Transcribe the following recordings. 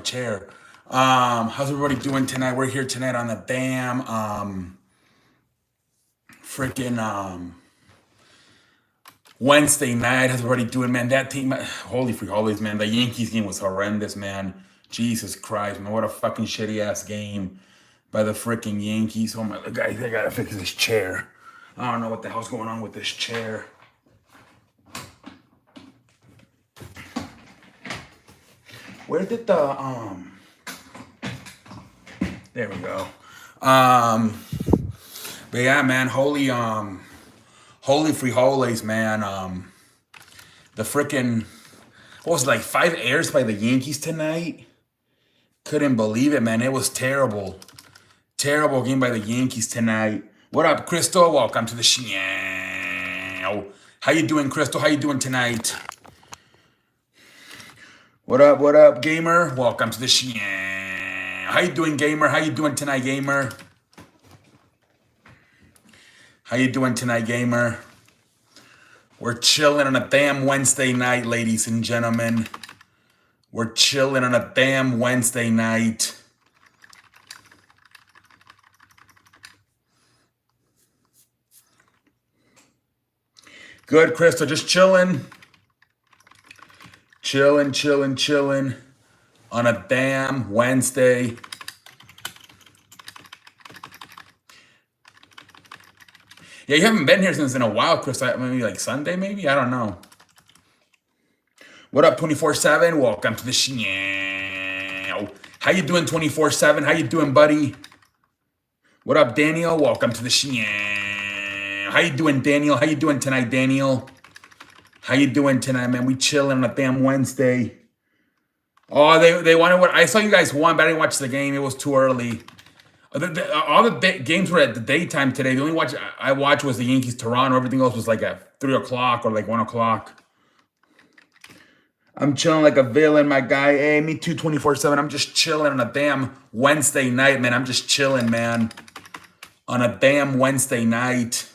chair. How's everybody doing tonight? We're here tonight on the damn freaking Wednesday night. How's everybody doing, man? That team, holy free holidays, man. The Yankees game was horrendous, man. Jesus Christ, man. What a fucking shitty ass game by the freaking Yankees. Oh my, guys, I gotta fix this chair. I don't know what the hell's going on with this chair. Where did the there we go. But yeah, man, holy free holidays, man. The freaking, what was it, like 5 airs by the Yankees tonight? Couldn't believe it, man. It was terrible. Terrible game by the Yankees tonight. What up, Crystal? Welcome to the show. How you doing, Crystal? How you doing tonight? What up, gamer? Welcome to the show. How you doing, gamer? How you doing tonight, gamer? How you doing tonight, gamer? We're chilling on a damn Wednesday night, ladies and gentlemen. We're chilling on a damn Wednesday night. Good, Crystal. Just chilling. Chilling on a damn Wednesday. Yeah, you haven't been here since in a while, Chris. Maybe like Sunday, maybe? I don't know. What up, 24/7? Welcome to the show. How you doing, 24/7? How you doing, buddy? What up, Daniel? Welcome to the show. How you doing, Daniel? How you doing tonight, Daniel? How you doing tonight, man? We chilling on a damn Wednesday. Oh, they wanted what? I saw you guys won, but I didn't watch the game. It was too early. All the games were at the daytime today. The only watch I watched was the Yankees Toronto. Everything else was like at 3 o'clock or like 1 o'clock. I'm chilling like a villain, my guy. Hey, me too, 24/7. I'm just chilling on a damn Wednesday night, man. I'm just chilling, man. On a damn Wednesday night.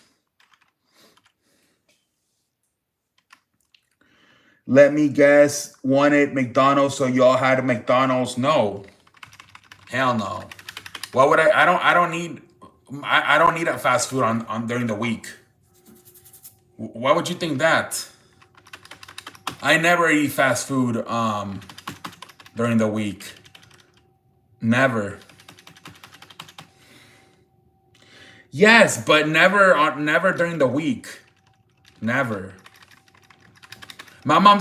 Let me guess. Wanted McDonald's, so y'all had a McDonald's? No. Hell no. Why would I don't need a fast food on during the week. Why would you think that? I never eat fast food during the week. Never. Yes, but never during the week. Never. My mom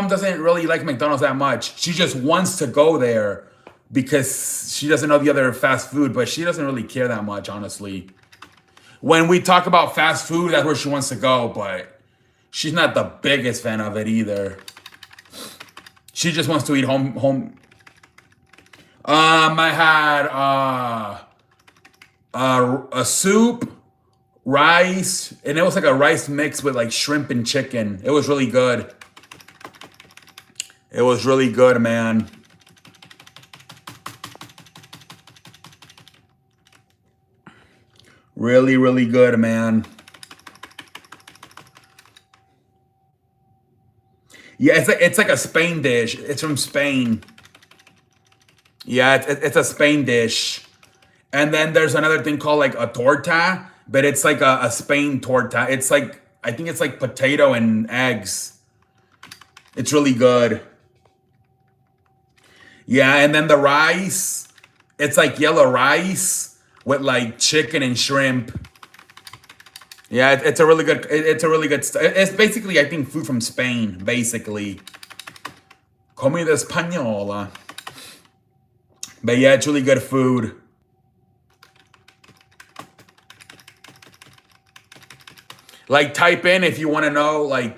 doesn't really like McDonald's that much. She just wants to go there because she doesn't know the other fast food, but she doesn't really care that much, honestly. When we talk about fast food, that's where she wants to go, but she's not the biggest fan of it either. She just wants to eat home. I had a soup, rice, and it was like a rice mix with like shrimp and chicken. It was really good. It was really good, man. Really, really good, man. Yeah, it's like a Spain dish. It's from Spain. Yeah, it's a Spain dish. And then there's another thing called like a torta, but it's like a Spain torta. It's like, I think it's like potato and eggs. It's really good. Yeah, and then the rice, it's like yellow rice with like chicken and shrimp. Yeah, it's a really good. It's a really good. It's basically, I think, food from Spain. Basically, comida española. But yeah, it's really good food. Like, type in if you want to know, like,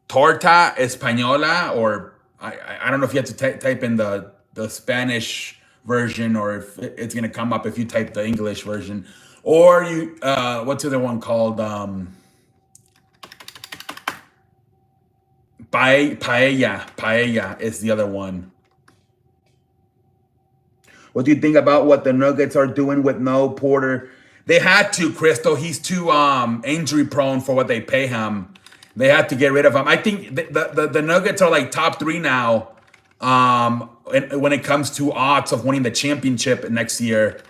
torta española, or I don't know if you have to type in the Spanish version, or if it's gonna come up if you type the English version. Or you, what's the other one called? Paella. Paella is the other one. What do you think about what the Nuggets are doing with no Porter? They had to, Crystal. He's too injury prone for what they pay him. They had to get rid of him. I think the Nuggets are like top 3 now when it comes to odds of winning the championship next year.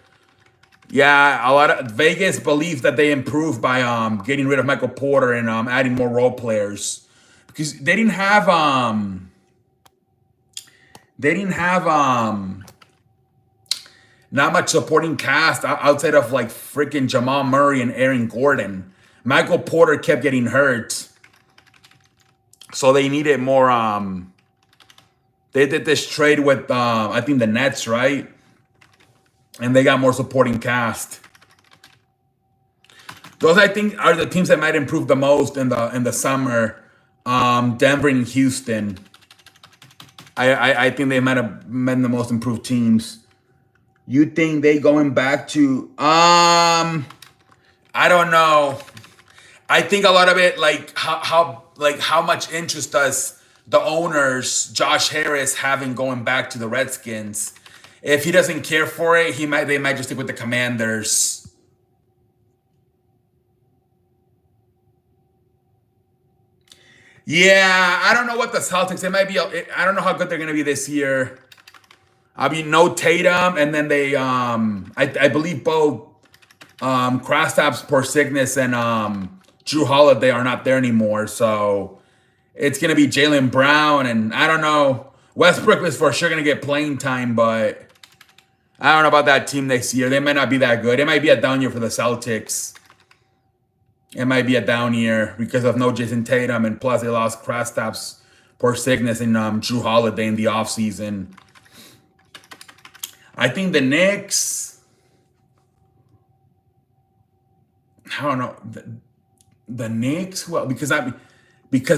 Yeah, a lot of Vegas believes that they improved by getting rid of Michael Porter and adding more role players because they didn't have not much supporting cast outside of like freaking Jamal Murray and Aaron Gordon. Michael Porter kept getting hurt, so they needed more. They did this trade with I think the Nets, right? And they got more supporting cast. Those I think are the teams that might improve the most in the summer. Denver and Houston. I think they might have been the most improved teams. You think they going back to I don't know. I think a lot of it like how much interest does the owners, Josh Harris, having going back to the Redskins? If he doesn't care for it, they might just stick with the Commanders. Yeah, I don't know what the Celtics. They might be. I don't know how good they're gonna be this year. I mean, no Tatum, and then they. I believe both Kristaps Porzingis and Drew Holiday are not there anymore. So it's gonna be Jaylen Brown, and I don't know. Westbrook is for sure gonna get playing time, but I don't know about that team next year. They might not be that good. It might be a down year for the Celtics. It might be a down year because of no Jason Tatum, and plus they lost Kristaps Porzingis and Drew Holiday in the offseason. I think the Knicks, I don't know, the Knicks, well, because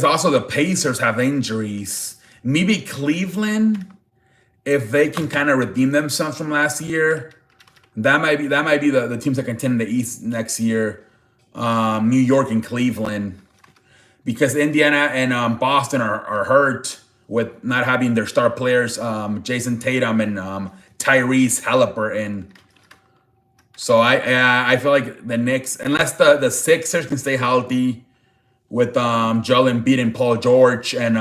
also the Pacers have injuries. Maybe Cleveland, if they can kind of redeem themselves from last year, that might be the teams that contend in the East next year. New York and Cleveland, because Indiana and Boston are hurt with not having their star players, Jason Tatum and Tyrese Halliburton. So I feel like the Knicks, unless the Sixers can stay healthy with Joel Embiid and Paul George, and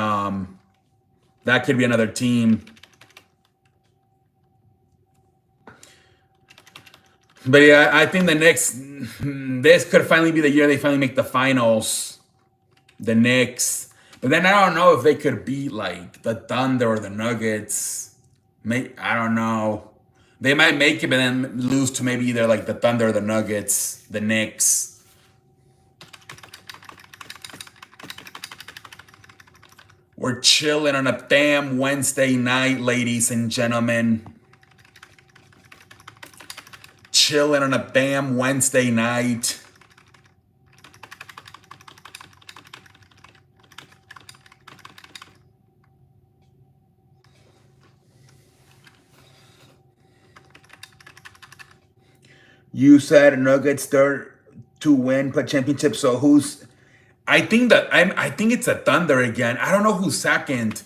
that could be another team. But yeah, I think the Knicks, this could finally be the year they finally make the finals. The Knicks. But then I don't know if they could beat like the Thunder or the Nuggets. I don't know. They might make it, but then lose to maybe either like the Thunder or the Nuggets, the Knicks. We're chilling on a damn Wednesday night, ladies and gentlemen. Chilling on a damn Wednesday night. You said Nuggets third to win the championship. So who's? I think it's a Thunder again. I don't know who's second,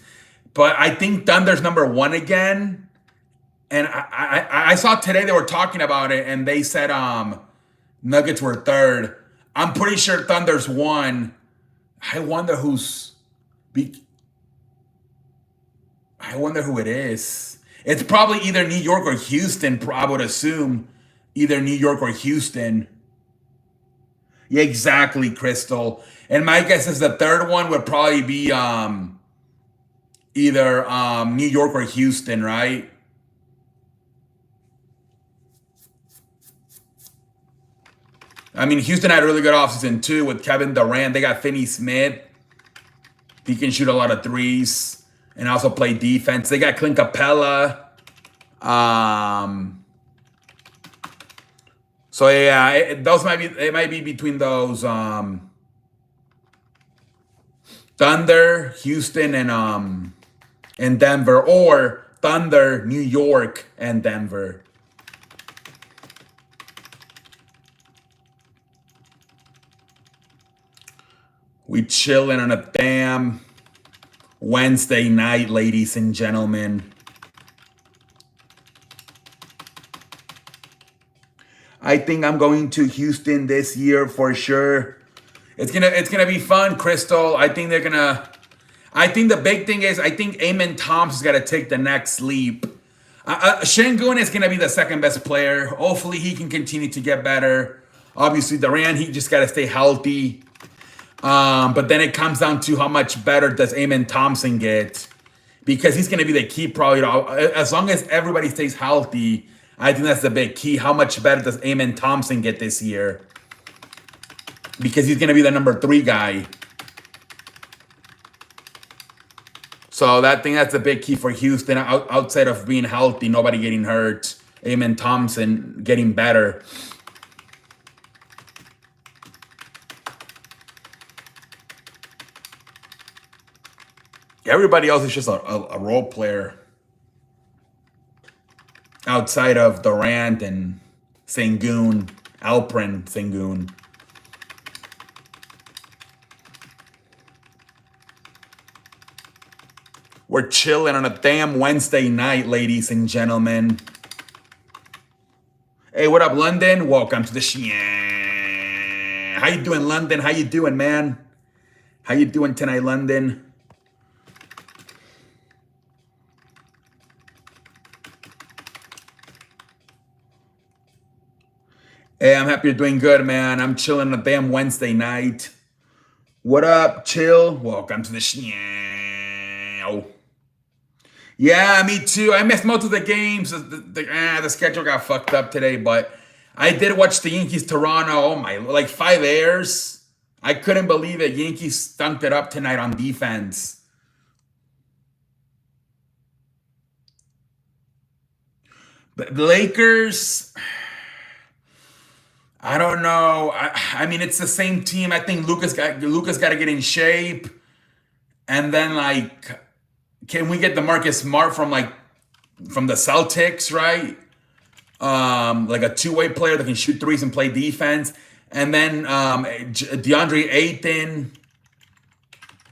but I think Thunder's number one again. And I saw today they were talking about it, and they said Nuggets were third. I'm pretty sure Thunder's one. I wonder I wonder who it is. It's probably either New York or Houston. I would assume either New York or Houston. Yeah, exactly, Crystal. And my guess is the third one would probably be either New York or Houston, right? I mean, Houston had a really good offseason too with Kevin Durant. They got Finney Smith. He can shoot a lot of threes and also play defense. They got Clint Capella. So yeah, it might be between those Thunder, Houston, and Denver, or Thunder, New York, and Denver. We chilling on a damn Wednesday night, ladies and gentlemen. I think I'm going to Houston this year for sure. It's gonna be fun, Crystal. I think I think the big thing is I think Amen Thompson's got to take the next leap. Şengün is going to be the second best player. Hopefully he can continue to get better. Obviously Durant, he just got to stay healthy. But then it comes down to how much better does Amen Thompson get, because he's going to be the key probably. As long as everybody stays healthy, I think that's the big key. How much better does Amen Thompson get this year? Because he's going to be the number 3 guy. So that's the big key for Houston. Outside of being healthy, nobody getting hurt, Amen Thompson getting better. Everybody else is just a role player outside of Durant and Sengun, Alperen Sengun. We're chilling on a damn Wednesday night, ladies and gentlemen. Hey, what up, London? Welcome to the show. How you doing, London? How you doing, man? How you doing tonight, London? Hey, I'm happy you're doing good, man. I'm chilling on a damn Wednesday night. What up, chill? Welcome to the show. Yeah, me too. I missed most of the games. The schedule got fucked up today, but I did watch the Yankees Toronto. Oh my, like 5 airs. I couldn't believe it. Yankees stunk it up tonight on defense. But the Lakers, I don't know. I mean, it's the same team. I think Lucas got to get in shape, and then like, can we get DeMarcus Smart from the Celtics, right? Like a 2-way player that can shoot threes and play defense, and then DeAndre Ayton,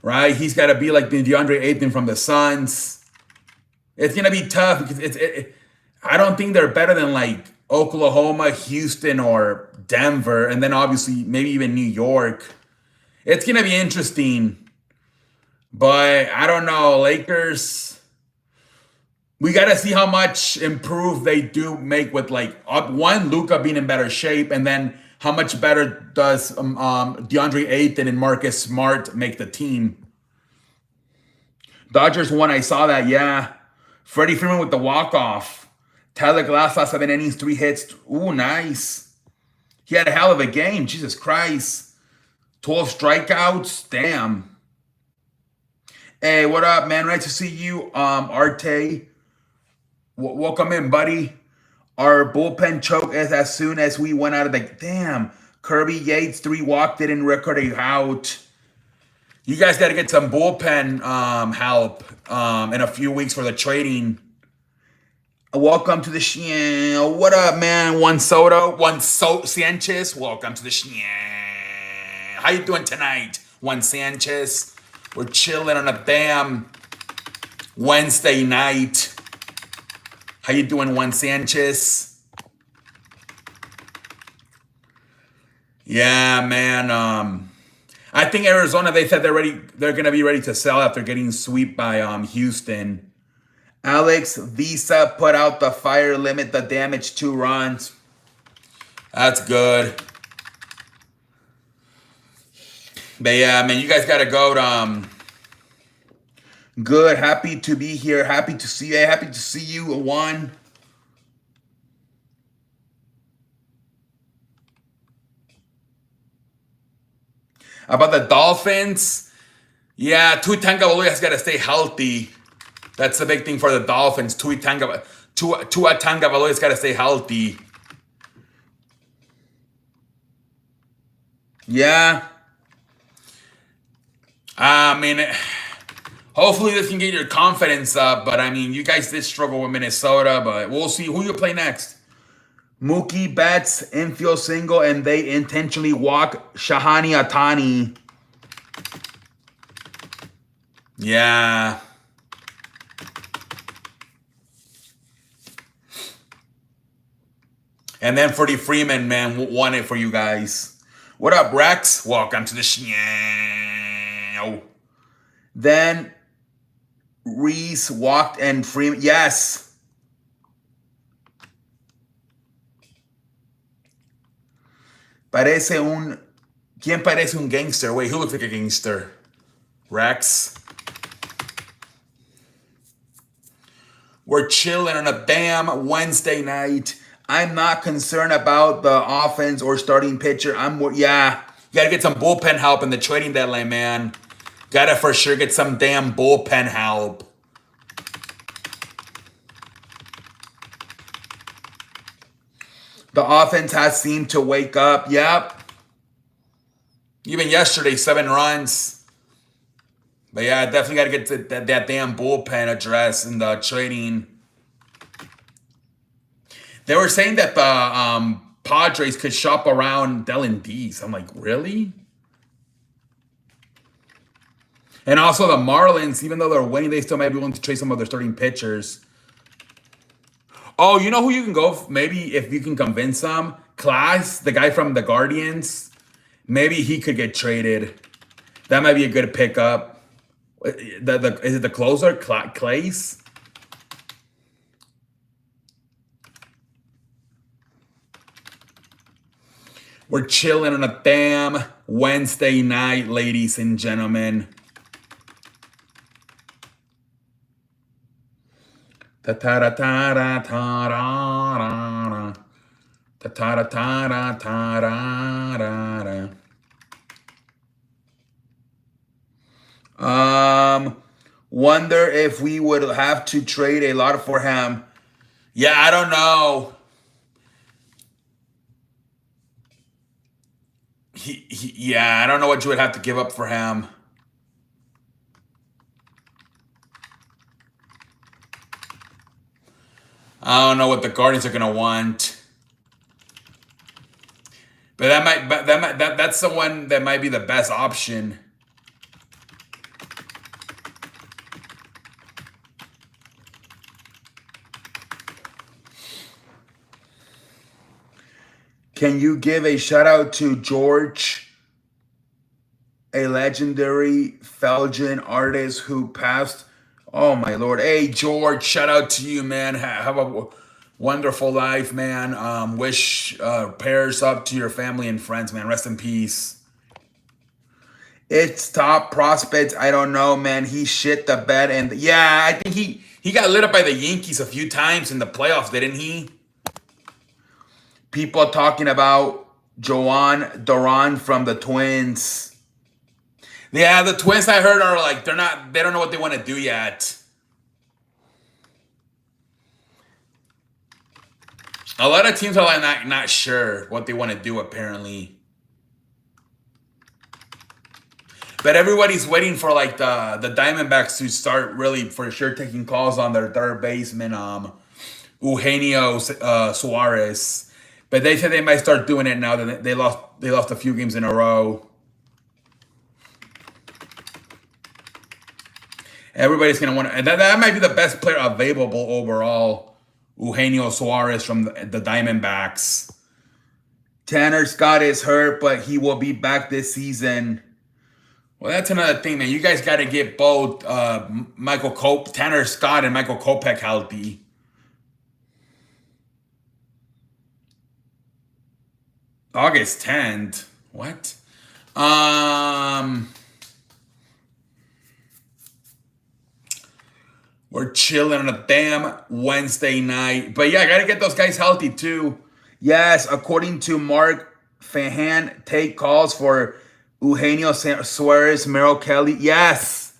right? He's got to be like the DeAndre Ayton from the Suns. It's gonna be tough because I don't think they're better than like Oklahoma, Houston, or Denver, and then obviously maybe even New York. It's gonna be interesting. But I don't know, Lakers, we got to see how much improve they do make with like one, Luka being in better shape, and then how much better does DeAndre Ayton and Marcus Smart make the team. Dodgers won, I saw that, yeah. Freddie Freeman with the walk-off. Tyler Glass last 7 innings, 3 hits. Ooh, nice. He had a hell of a game, Jesus Christ. 12 strikeouts, damn. Hey, what up, man? Nice to see you, Arte. Welcome in, buddy. Our bullpen choke is as soon as we went out of the... Damn. Kirby Yates, 3 walked, didn't record a out. You guys got to get some bullpen help in a few weeks for the trading. Welcome to the show. What up, man? Sanchez. Welcome to the show. How you doing tonight, Juan Sanchez? We're chilling on a damn Wednesday night. How you doing, Juan Sanchez? Yeah, man. I think Arizona, they said they're gonna be ready to sell after getting swept by Houston. Alex Visa put out the fire, limit the damage 2 runs. That's good. But yeah, man, you guys got to go to, good. Happy to be here. Happy to see you. Happy to see you, Juan. About the Dolphins, yeah, Tua Tagovailoa has got to stay healthy. That's the big thing for the Dolphins. Tua Tagovailoa has got to stay healthy. Yeah. I mean, hopefully this can get your confidence up. But I mean, you guys did struggle with Minnesota, but we'll see who you play next. Mookie Betts infield single, and they intentionally walk Shahani Atani. Yeah. And then Freddie Freeman, man, won it for you guys. What up, Rex? Welcome to the show. Then Reese walked and Freeman. Yes. Parece un. ¿Quién parece un gangster? Wait, who looks like a gangster? Rex. We're chilling on a damn Wednesday night. I'm not concerned about the offense or starting pitcher. Yeah. You gotta get some bullpen help in the trading deadline, man. Gotta for sure get some damn bullpen help. The offense has seemed to wake up. Yep. Even yesterday, 7 runs. But yeah, definitely got to get to that damn bullpen address in the trading. They were saying that the Padres could shop around Dylan Cease. I'm like, really? And also the Marlins, even though they're winning, they still might be willing to trade some of their starting pitchers. Oh, you know who you can go? Maybe if you can convince them, Class, the guy from the Guardians, maybe he could get traded. That might be a good pickup. Is it the closer, Clace? We're chilling on a damn Wednesday night, ladies and gentlemen. Ta ta ta ta ta ta ta ta ta ta ta. Wonder if we would have to trade a lot for him. Yeah, I don't know. Yeah, I don't know what you would have to give up for him. I don't know what the Guardians are gonna want, but that's the one that might be the best option. Can you give a shout out to George, a legendary Belgian artist who passed? Oh my Lord. Hey George, shout out to you, man. Have a wonderful life, man. Wish prayers up to your family and friends, man. Rest in peace. It's top prospects. I don't know, man. He shit the bed, and yeah, I think he got lit up by the Yankees a few times in the playoffs, didn't he? People talking about Joan Duran from the Twins. Yeah, the Twins I heard are like they don't know what they want to do yet. A lot of teams are like not sure what they want to do apparently. But everybody's waiting for like the Diamondbacks to start really for sure taking calls on their third baseman, Eugenio Suarez. But they said they might start doing it now that they lost a few games in a row. Everybody's gonna want to, and that might be the best player available overall. Eugenio Suarez from the Diamondbacks. Tanner Scott is hurt, but he will be back this season. Well, that's another thing, man. You guys got to get both Tanner Scott and Michael Kopech healthy. August 10th. What? We're chilling on a damn Wednesday night. But yeah, I got to get those guys healthy too. Yes, according to Mark Fahan, take calls for Eugenio Suarez, Merrill Kelly. Yes.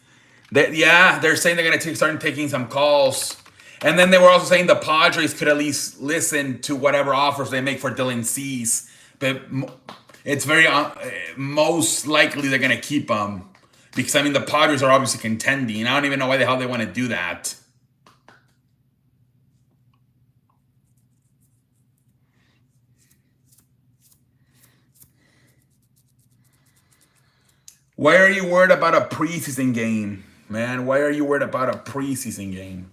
They're saying they're going to start taking some calls. And then they were also saying the Padres could at least listen to whatever offers they make for Dylan Cease. But it's very most likely they're going to keep him. Because, I mean, the Padres are obviously contending. I don't even know why the hell they want to do that. Why are you worried about a preseason game, man? Why are you worried about a preseason game?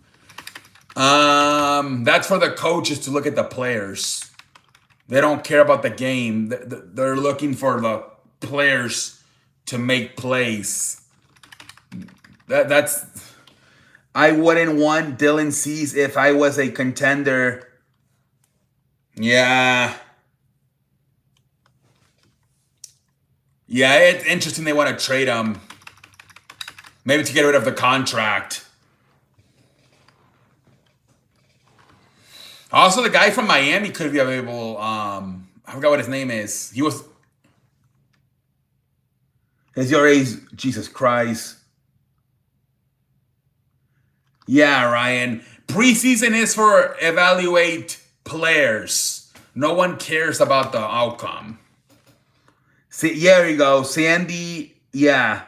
That's for the coaches to look at the players. They don't care about the game. They're looking for the players to make plays. That's I wouldn't want Dylan Cease if I was a contender. Yeah. Yeah, it's interesting they want to trade him. Maybe to get rid of the contract. Also, the guy from Miami could be available. I forgot what his name is. He was... His ERA's... Jesus Christ. Yeah, Ryan. Preseason is for evaluate players. No one cares about the outcome. See, there you go. Sandy, yeah.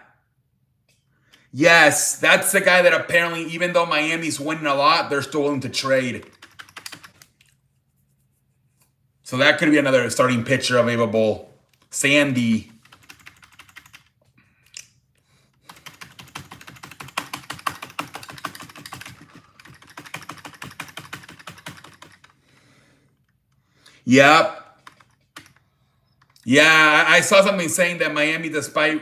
Yes, that's the guy that apparently, even though Miami's winning a lot, they're still willing to trade. So that could be another starting pitcher available. Sandy. Yep. Yeah, I saw something saying that Miami, despite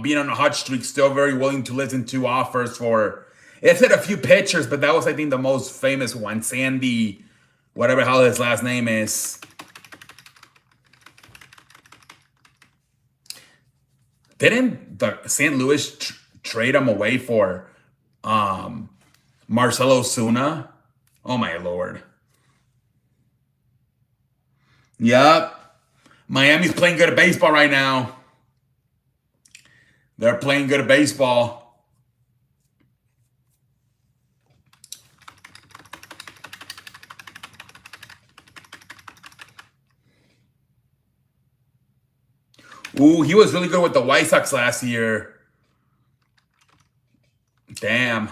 being on a hot streak, still very willing to listen to offers for... It said a few pitchers, but that was, I think, the most famous one. Sandy, whatever the hell his last name is. Didn't the St. Louis trade him away for Marcelo Osuna? Oh, my Lord. Yep. Miami's playing good at baseball right now. They're playing good at baseball. Ooh, he was really good with the White Sox last year. Damn.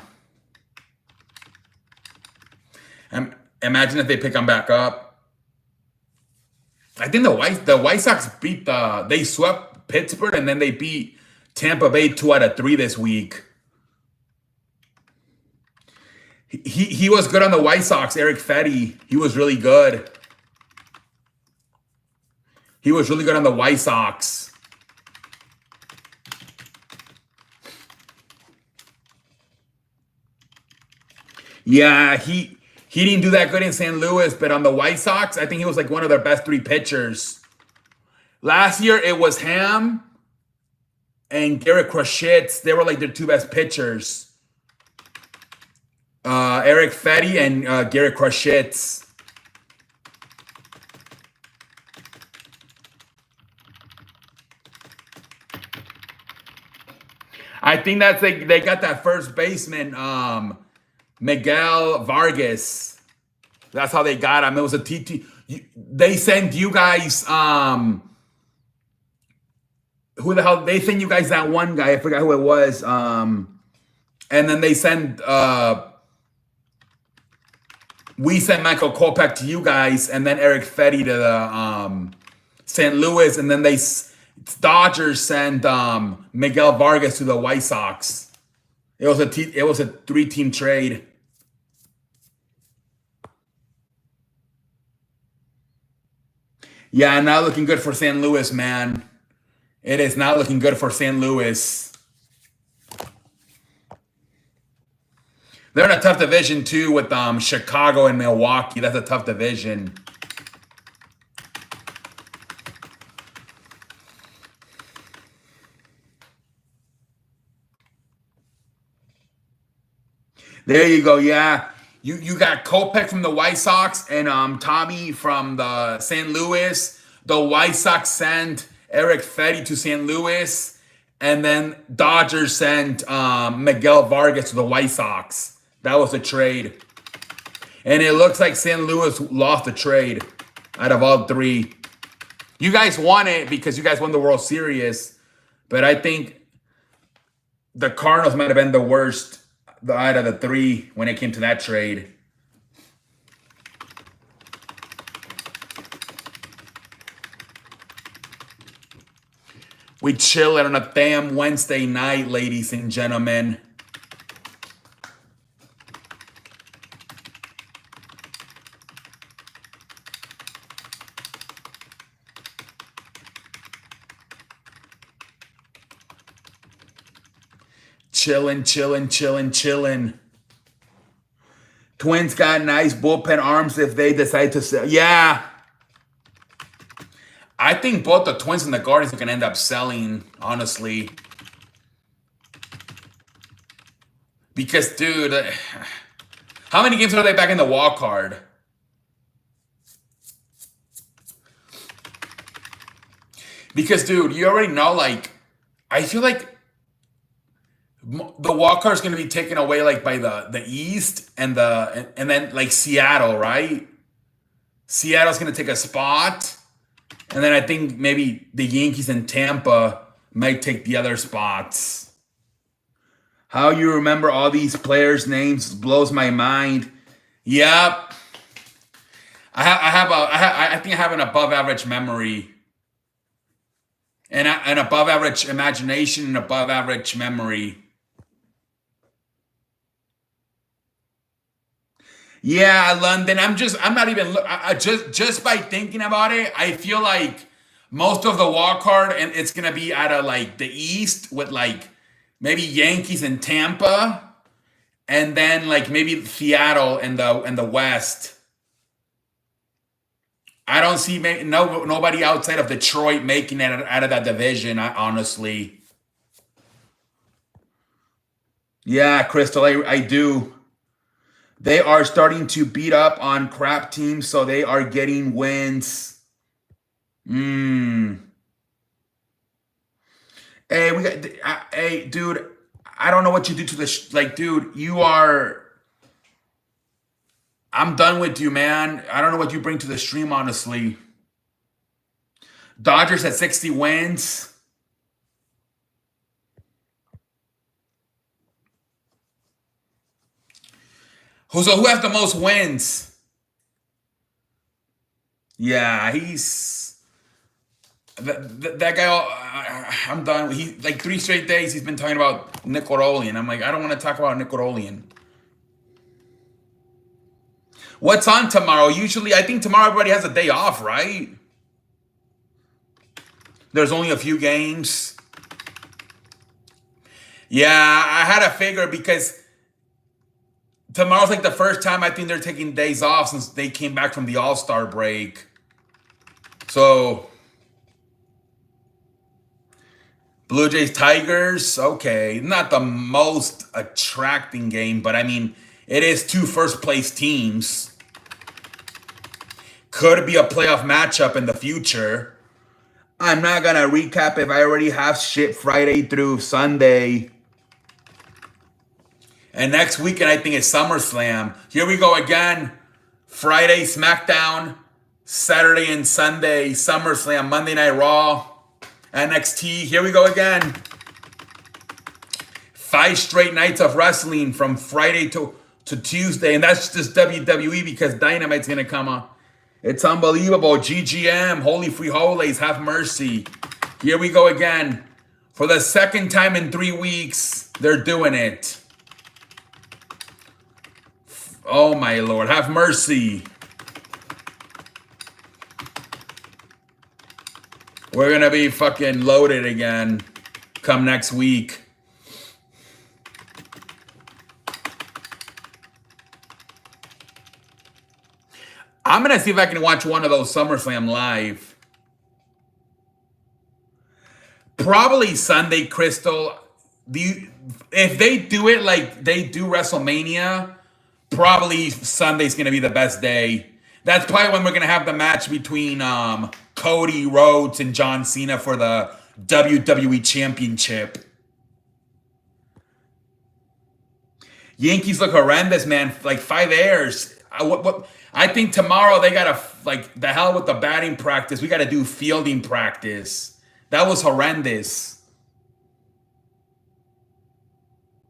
Imagine if they pick him back up. I think the White Sox they swept Pittsburgh and then they beat Tampa Bay 2 out of 3 this week. He was good on the White Sox, Eric Fetty. He was really good. He was really good on the White Sox. Yeah, he didn't do that good in St. Louis, but on the White Sox, I think he was like one of their best 3 pitchers. Last year, it was Ham and Garrett Crochet. They were like their 2 best pitchers. Eric Fetty and Garrett Crochet. I think that's they got that first baseman, Miguel Vargas. That's how they got him. It was a TT. They sent you guys, who the hell? They sent you guys that one guy. I forgot who it was. And then they sent, we sent Michael Kopech to you guys, and then Eric Fetty to the St. Louis, and then Dodgers sent Miguel Vargas to the White Sox. It was a 3-team trade. Yeah, not looking good for St. Louis, man. It is not looking good for St. Louis. They're in a tough division too with Chicago and Milwaukee. That's a tough division. There you go. Yeah, you got Kopech from the White Sox and Tommy from the St. Louis. The White Sox sent Eric Fetty to St. Louis, and then Dodgers sent Miguel Vargas to the White Sox. That was a trade, and it looks like St. Louis lost the trade out of all 3. You guys won it because you guys won the World Series, but I think the Cardinals might have been the worst out of the 3 when it came to that trade. We chill on a damn Wednesday night, ladies and gentlemen. Chilling. Twins got nice bullpen arms if they decide to sell. Yeah. I think both the Twins and the Guardians are going to end up selling, honestly. Because, dude, how many games are they back in the wild card? Because, dude, you already know, like, I feel like the wild card is going to be taken away, like, by the East and then, like, Seattle, right? Seattle's going to take a spot. And then I think maybe the Yankees and Tampa might take the other spots. How you remember all these players' names blows my mind. Yep. I think I have an above average memory. And an above average imagination and above average memory. Yeah, London. I'm not even. Just by thinking about it, I feel like most of the wild card, and it's gonna be out of like the East with like maybe Yankees and Tampa, and then like maybe Seattle and the West. I don't see nobody outside of Detroit making it out of that division. Honestly. Yeah, Crystal, I do. They are starting to beat up on crap teams, so they are getting wins. Hey, hey, dude, I don't know what you do to the like, dude. I'm done with you, man. I don't know what you bring to the stream, honestly. Dodgers at 60 wins. So who has the most wins? Yeah, he's that guy. I'm done. He like 3 straight days he's been talking about Nickelodeon. I'm like, I don't want to talk about Nickelodeon. What's on tomorrow? Usually, I think tomorrow everybody has a day off, right? There's only a few games. Yeah, I had to figure because tomorrow's like the first time I think they're taking days off since they came back from the All-Star break. So, Blue Jays Tigers, okay. Not the most attracting game, but I mean, it is 2 first-place teams. Could be a playoff matchup in the future. I'm not going to recap if I already have shit Friday through Sunday. And next weekend, I think it's SummerSlam. Here we go again. Friday, SmackDown. Saturday and Sunday, SummerSlam. Monday Night Raw. NXT. Here we go again. 5 straight nights of wrestling from Friday to Tuesday. And that's just WWE because Dynamite's going to come on. It's unbelievable. GGM. Holy Free Holidays. Have mercy. Here we go again. For the second time in 3 weeks, they're doing it. Oh my Lord, have mercy. We're gonna be fucking loaded again come next week. I'm gonna see if I can watch one of those SummerSlam live. Probably Sunday, Crystal. If they do it like they do WrestleMania, probably Sunday's going to be the best day. That's probably when we're going to have the match between Cody Rhodes and John Cena for the WWE Championship. Yankees look horrendous, man. Like 5 errors. I think tomorrow they got to, like, the hell with the batting practice. We got to do fielding practice. That was horrendous.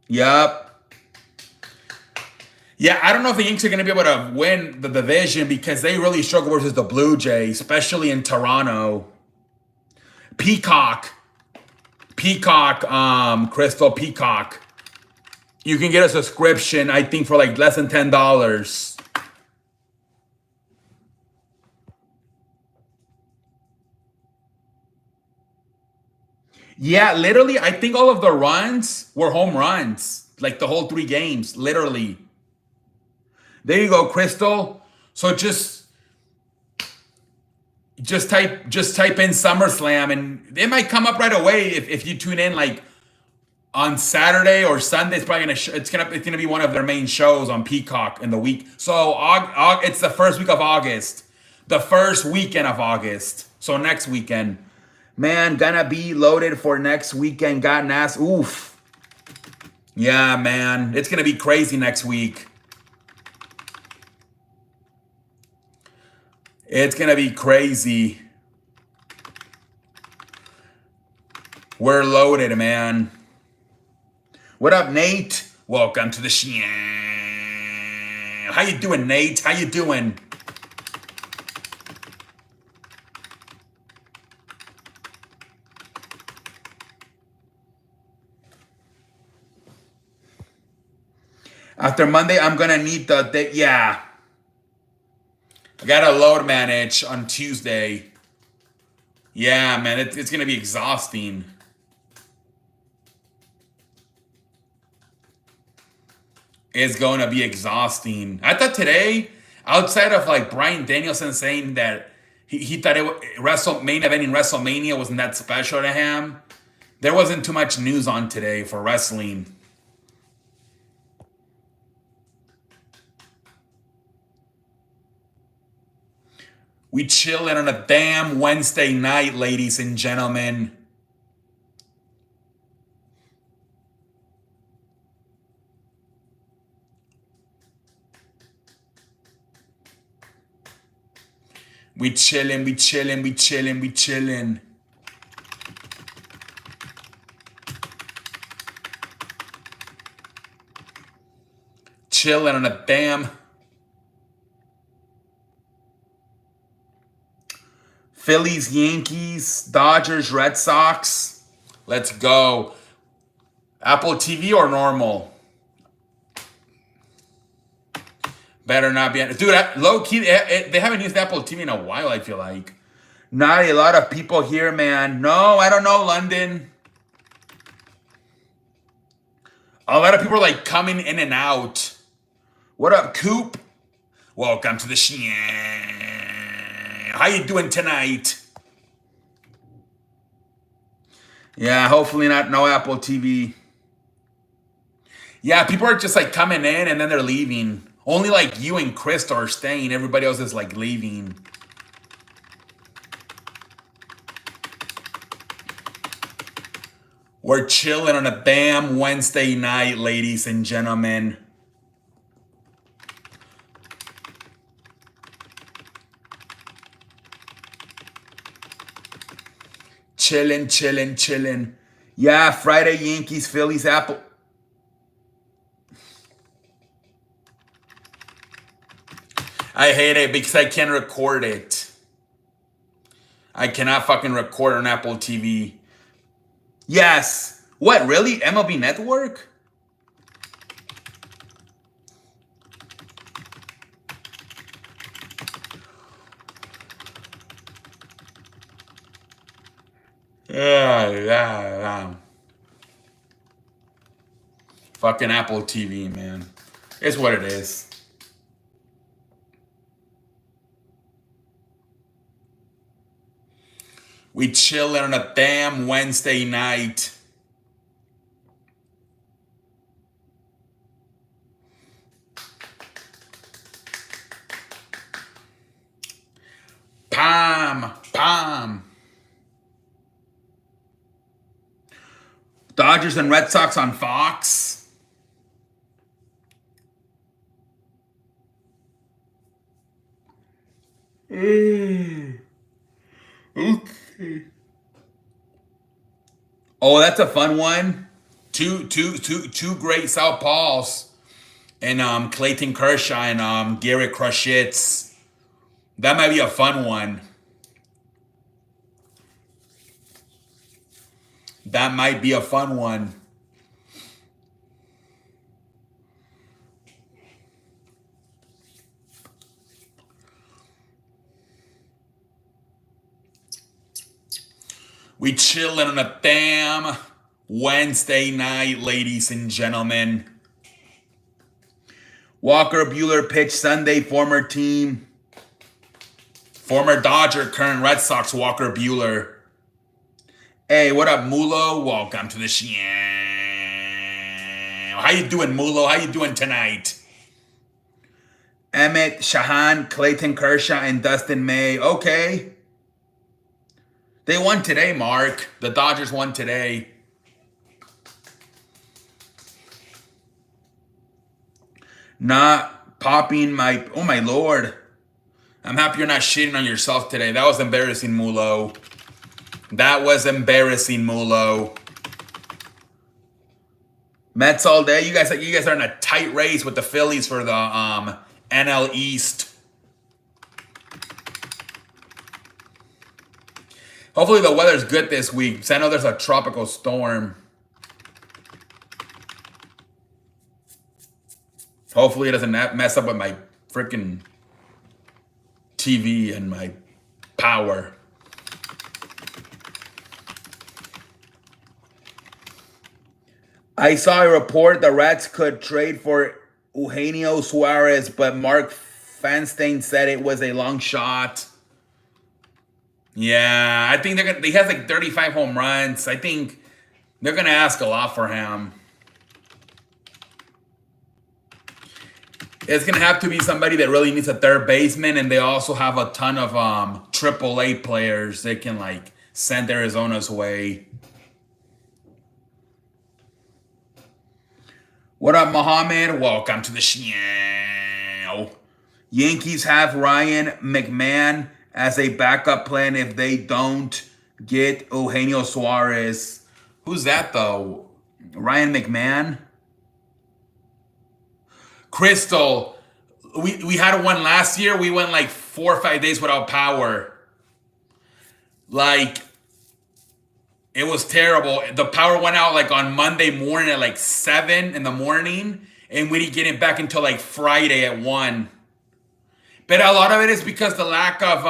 Yup. Yeah, I don't know if the Yankees are going to be able to win the division because they really struggle versus the Blue Jays, especially in Toronto. Peacock, Crystal Peacock. You can get a subscription, I think, for like less than $10. Yeah, literally, I think all of the runs were home runs. Like the whole 3 games, literally. There you go, Crystal. So just type in SummerSlam and it might come up right away if you tune in like on Saturday or Sunday. It's probably it's gonna be one of their main shows on Peacock in the week. So it's the first week of August, the first weekend of August. So next weekend, man, gonna be loaded for next weekend. Got ass. Oof. Yeah, man, it's gonna be crazy next week. It's gonna be crazy. We're loaded, man. What up, Nate? Welcome to the show. How you doing, Nate? How you doing? After Monday, I'm gonna need yeah. I gotta load manage on Tuesday. Yeah, man, it's gonna be exhausting. It's gonna be exhausting. I thought today, outside of like Bryan Danielson saying that he thought main event in WrestleMania wasn't that special to him, there wasn't too much news on today for wrestling. We chilling on a damn Wednesday night, ladies and gentlemen. We chilling, we chilling, we chilling, we chilling. Chilling on a damn Phillies, Yankees, Dodgers, Red Sox. Let's go. Apple TV or normal? Better not be. Dude, low key, they haven't used Apple TV in a while, I feel like. Not a lot of people here, man. No, I don't know, London. A lot of people are like coming in and out. What up, Coop? Welcome to the show. How you doing tonight? Yeah, hopefully no Apple TV. Yeah, people are just like coming in and then they're leaving. Only like you and Chris are staying. Everybody else is like leaving. We're chilling on a damn Wednesday night, ladies and gentlemen. Chilling, chilling, chilling. Yeah, Friday, Yankees, Phillies, Apple. I hate it because I can't record it. I cannot fucking record on Apple TV. Yes. What, really? MLB Network? Yeah. Fucking Apple TV, man. It's what it is. We chilling on a damn Wednesday night. Pam. Dodgers and Red Sox on Fox. Okay. Oh, that's a fun one. Two great southpaws, and Clayton Kershaw and Garrett Crusher. That might be a fun one. That might be a fun one. We chilling on a damn Wednesday night, ladies and gentlemen. Walker Buehler pitched Sunday, former team. Former Dodger, current Red Sox, Walker Buehler. Hey, what up, Mulo? Welcome to the show. How you doing, Mulo? How you doing tonight? Emmett Shahan, Clayton Kershaw, and Dustin May. Okay. They won today, Mark. The Dodgers won today. Not popping my... Oh, my Lord. I'm happy you're not shitting on yourself today. That was embarrassing, Mulo. That was embarrassing, Mulo. Mets all day. You guys are in a tight race with the Phillies for the NL East. Hopefully the weather's good this week, because I know there's a tropical storm. Hopefully it doesn't mess up with my freaking TV and my power. I saw a report the Reds could trade for Eugenio Suarez, but Mark Feinstein said it was a long shot. Yeah, I think he has like 35 home runs. I think they're gonna ask a lot for him. It's gonna have to be somebody that really needs a third baseman, and they also have a ton of AAA players they can like send Arizona's way. What up, Mohammed? Welcome to the show. Yankees have Ryan McMahon as a backup plan if they don't get Eugenio Suarez. Who's that, though? Ryan McMahon? Crystal, we had one last year. We went like 4 or 5 days without power. Like, it was terrible. The power went out like on Monday morning at like 7 in the morning, and we didn't get it back until like Friday at 1. But a lot of it is because the lack of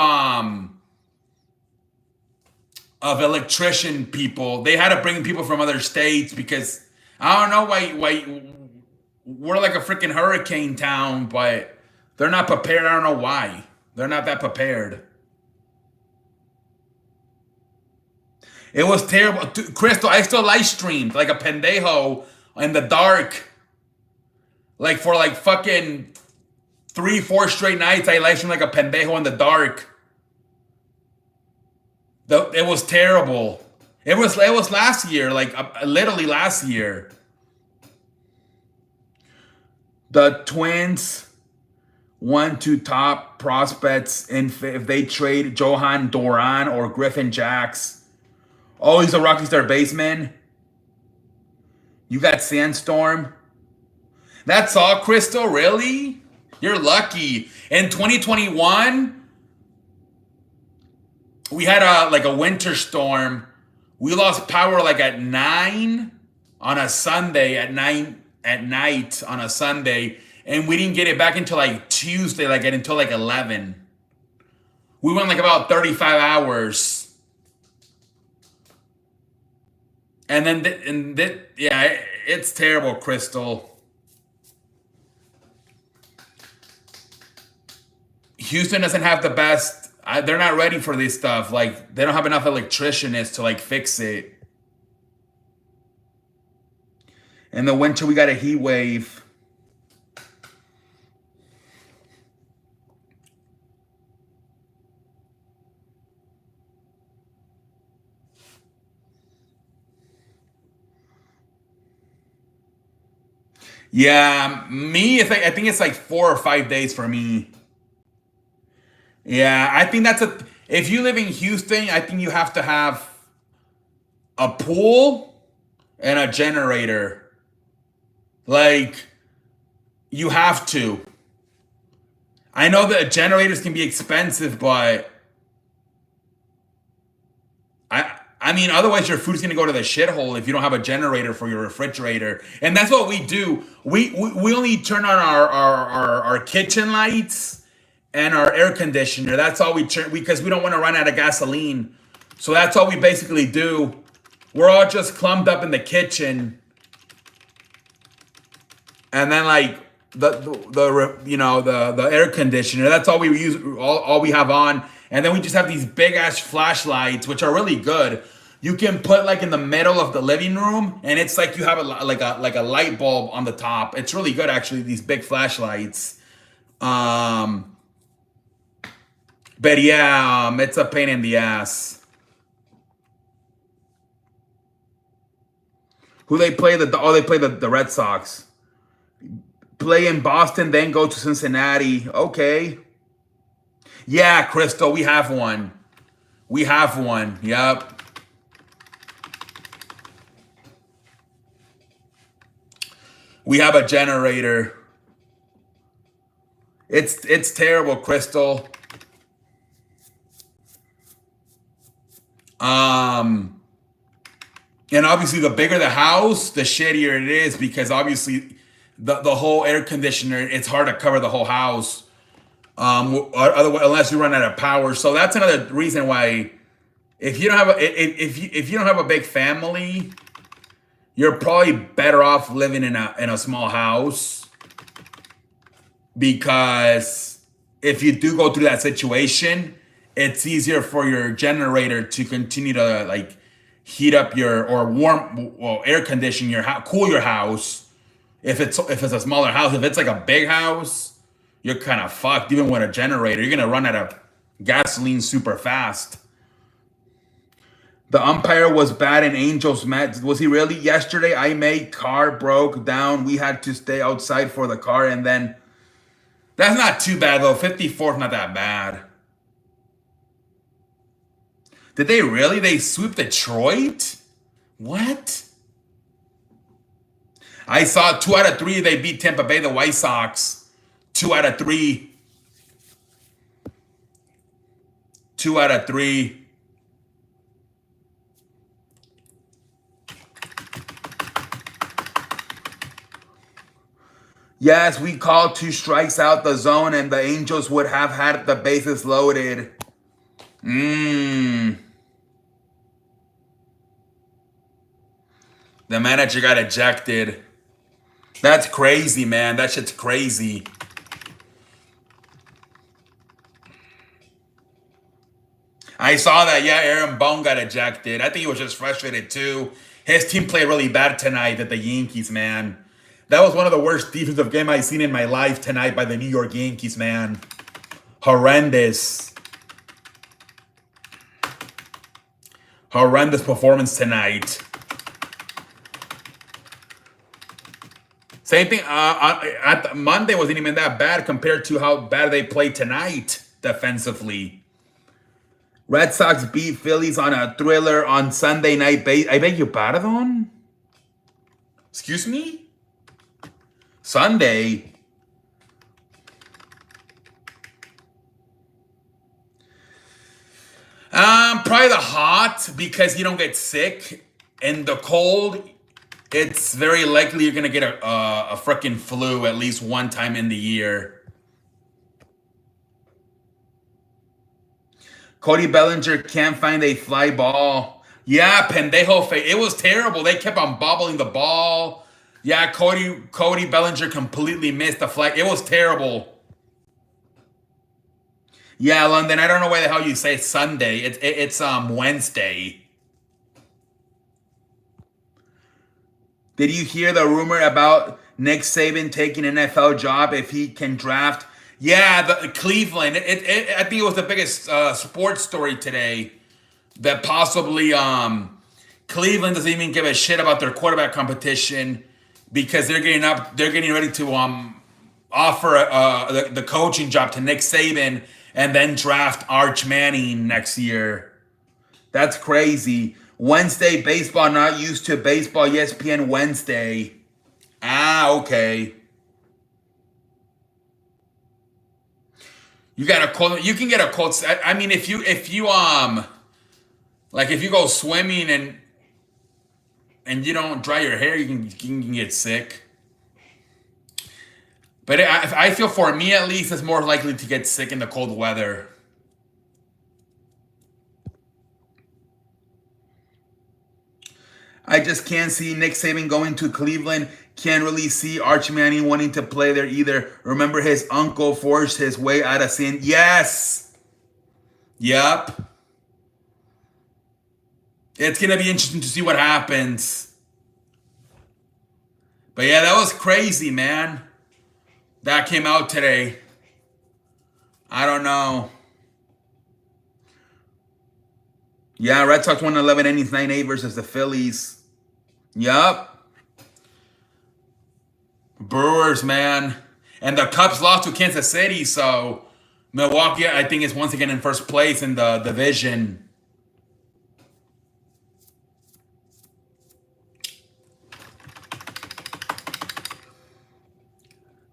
electrician people. They had to bring people from other states because I don't know why we're like a freaking hurricane town, but they're not prepared. I don't know why. They're not that prepared. It was terrible. Crystal, I still live streamed like a pendejo in the dark. Like for like fucking 3-4 straight nights, I live streamed like a pendejo in the dark. It was terrible. It was last year, like literally last year. The Twins want to top prospects if they trade Johan Duran or Griffin Jacks. Oh, he's a Rockies third baseman. You got Sandstorm. That's all, Crystal? Really? You're lucky. In 2021, we had a winter storm. We lost power like at 9 on a Sunday, at 9 at night on a Sunday, and we didn't get it back until like Tuesday, until like 11. We went like about 35 hours. And then, yeah, it's terrible, Crystal. Houston doesn't have the best. They're not ready for this stuff. Like, they don't have enough electricians to like fix it. In the winter, we got a heat wave. Yeah, me, I think it's like 4 or 5 days for me. Yeah, I think if you live in Houston, I think you have to have a pool and a generator. Like, you have to. I know that generators can be expensive, but I mean, otherwise your food's gonna go to the shithole if you don't have a generator for your refrigerator. And that's what we do. We only turn on our kitchen lights and our air conditioner. That's all we turn, because we don't want to run out of gasoline. So that's all we basically do. We're all just clumped up in the kitchen. And then like the air conditioner. That's all we use. All we have on, and then we just have these big ass flashlights, which are really good. You can put like in the middle of the living room, and it's like you have like a light bulb on the top. It's really good actually. These big flashlights. Um, but yeah, it's a pain in the ass. Who they play they play the Red Sox. Play in Boston, then go to Cincinnati. Okay. Yeah, Crystal, we have one. We have one. Yep. We have a generator. It's terrible, Crystal. And obviously the bigger the house, the shittier it is because obviously the whole air conditioner, it's hard to cover the whole house. Otherwise, unless you run out of power. So that's another reason why if you don't have if you don't have a big family, you're probably better off living in a small house because if you do go through that situation, it's easier for your generator to continue to like heat up your or air condition your house, cool your house. If it's a smaller house, if it's like a big house, you're kind of fucked. Even with a generator, you're gonna run out of gasoline super fast. The umpire was bad in Angels match. Was he really? Yesterday, I made car broke down. We had to stay outside for the car, and then that's not too bad though. 54th, not that bad. Did they really? They sweep Detroit? What? I saw 2 out of 3. They beat Tampa Bay, the White Sox. 2 out of 3. 2 out of 3. Yes, we called 2 strikes out the zone, and the Angels would have had the bases loaded. The manager got ejected. That's crazy, man. That shit's crazy. I saw that. Yeah, Aaron Bone got ejected. I think he was just frustrated too. His team played really bad tonight at the Yankees, man. That was one of the worst defensive games I've seen in my life tonight by the New York Yankees, man. Horrendous. Horrendous performance tonight. Same thing. Monday wasn't even that bad compared to how bad they played tonight defensively. Red Sox beat Phillies on a thriller on Sunday night. I beg your pardon? Excuse me? Sunday? Probably the hot because you don't get sick. And the cold, it's very likely you're gonna get a freaking flu at least one time in the year. Cody Bellinger can't find a fly ball. Yeah, pendejo. It was terrible. They kept on bobbling the ball. Yeah, Cody Bellinger completely missed the flag. It was terrible. Yeah, London. I don't know why the hell you say Sunday. It's Wednesday. Did you hear the rumor about Nick Saban taking an NFL job if he can draft? Yeah, the Cleveland. I think it was the biggest sports story today that possibly Cleveland doesn't even give a shit about their quarterback competition because they're getting ready to offer the coaching job to Nick Saban and then draft Arch Manning next year. That's crazy. Wednesday baseball, not used to baseball. ESPN Wednesday. Okay. You got a cold. You can get a cold. I mean, if you like if you go swimming and you don't dry your hair, you can get sick. But I feel for me at least, it's more likely to get sick in the cold weather. I just can't see Nick Saban going to Cleveland. Can't really see Archie Manning wanting to play there either. Remember his uncle forced his way out of sin. Yes. Yep. It's going to be interesting to see what happens. But yeah, that was crazy, man. That came out today. I don't know. Yeah, Red Sox won 11 innings, 9-8 versus the Phillies. Yup. Brewers, man. And the Cubs lost to Kansas City, so Milwaukee, I think, is once again in first place in the division.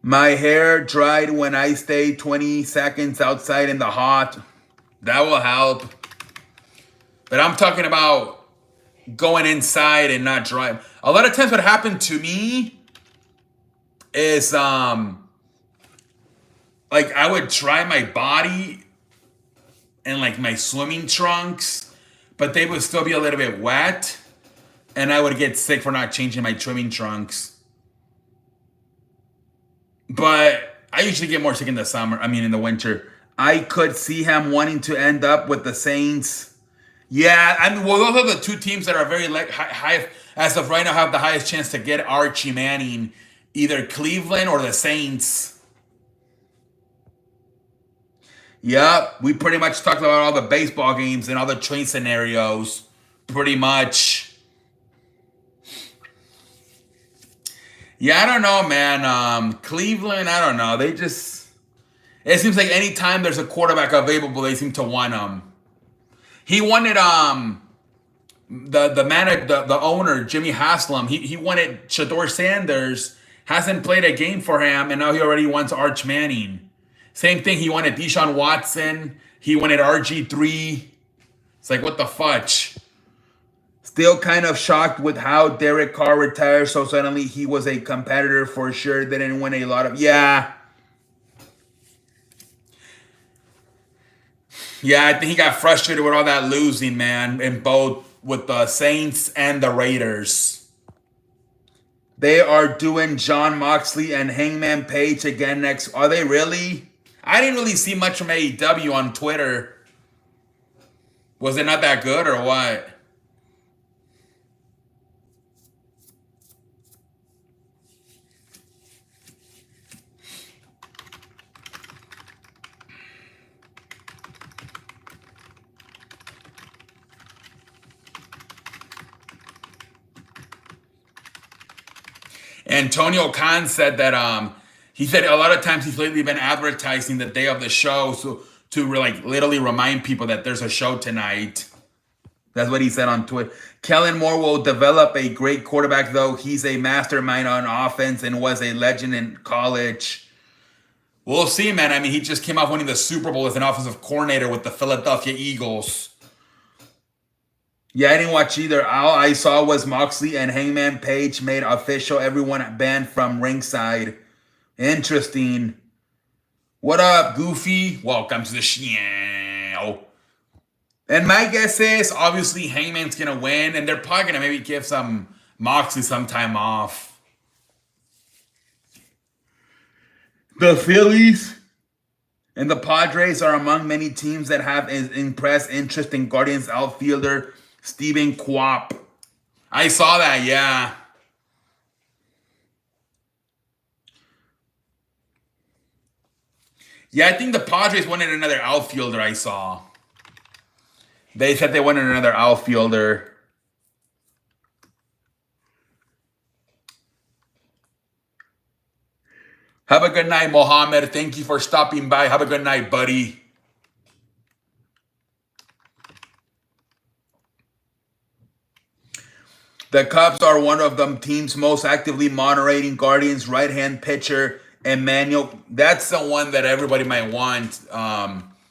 My hair dried when I stayed 20 seconds outside in the hot. That will help. But I'm talking about going inside and not dry. A lot of times what happened to me is like I would dry my body and like my swimming trunks, but they would still be a little bit wet, and I would get sick for not changing my swimming trunks. But I usually get more sick in the summer. I mean, in the winter. I could see him wanting to end up with the Saints. Yeah, I mean, well, those are the two teams that are very high as of right now, have the highest chance to get Archie Manning, either Cleveland or the Saints. Yep, we pretty much talked about all the baseball games and all the trade scenarios, pretty much. Yeah, I don't know, man. Cleveland, I don't know. They just, it seems like anytime there's a quarterback available, they seem to want him. He wanted the owner, Jimmy Haslam. He wanted Shedeur Sanders. Hasn't played a game for him, and now he already wants Arch Manning. Same thing. He wanted Deshaun Watson. He wanted RG3. It's like, what the fudge? Still kind of shocked with how Derek Carr retired so suddenly. He was a competitor for sure. Didn't win a lot of... Yeah, I think he got frustrated with all that losing, man, in both with the Saints and the Raiders. They are doing Jon Moxley and Hangman Page again next. Are they really? I didn't really see much from AEW on Twitter. Was it not that good or what? Antonio Khan said that he said a lot of times he's lately been advertising the day of the show to like literally remind people that there's a show tonight. That's what he said on Twitter. Kellen Moore will develop a great quarterback, though. He's a mastermind on offense and was a legend in college. We'll see, man. I mean, he just came off winning the Super Bowl as an offensive coordinator with the Philadelphia Eagles. Yeah, I didn't watch either. All I saw was Moxley and Hangman Page made official. Everyone banned from ringside. Interesting. What up, Goofy? Welcome to the show. And my guess is, obviously, Hangman's going to win, and they're probably going to maybe give some Moxley some time off. The Phillies and the Padres are among many teams that have impressed interest in Guardians outfielder Stephen Quap. I saw that, yeah. Yeah, I think the Padres wanted another outfielder, I saw. They said they wanted another outfielder. Have a good night, Mohammed. Thank you for stopping by. Have a good night, buddy. The Cubs are one of the teams most actively monitoring Guardians' right-hand pitcher, Emmanuel. That's the one that everybody might want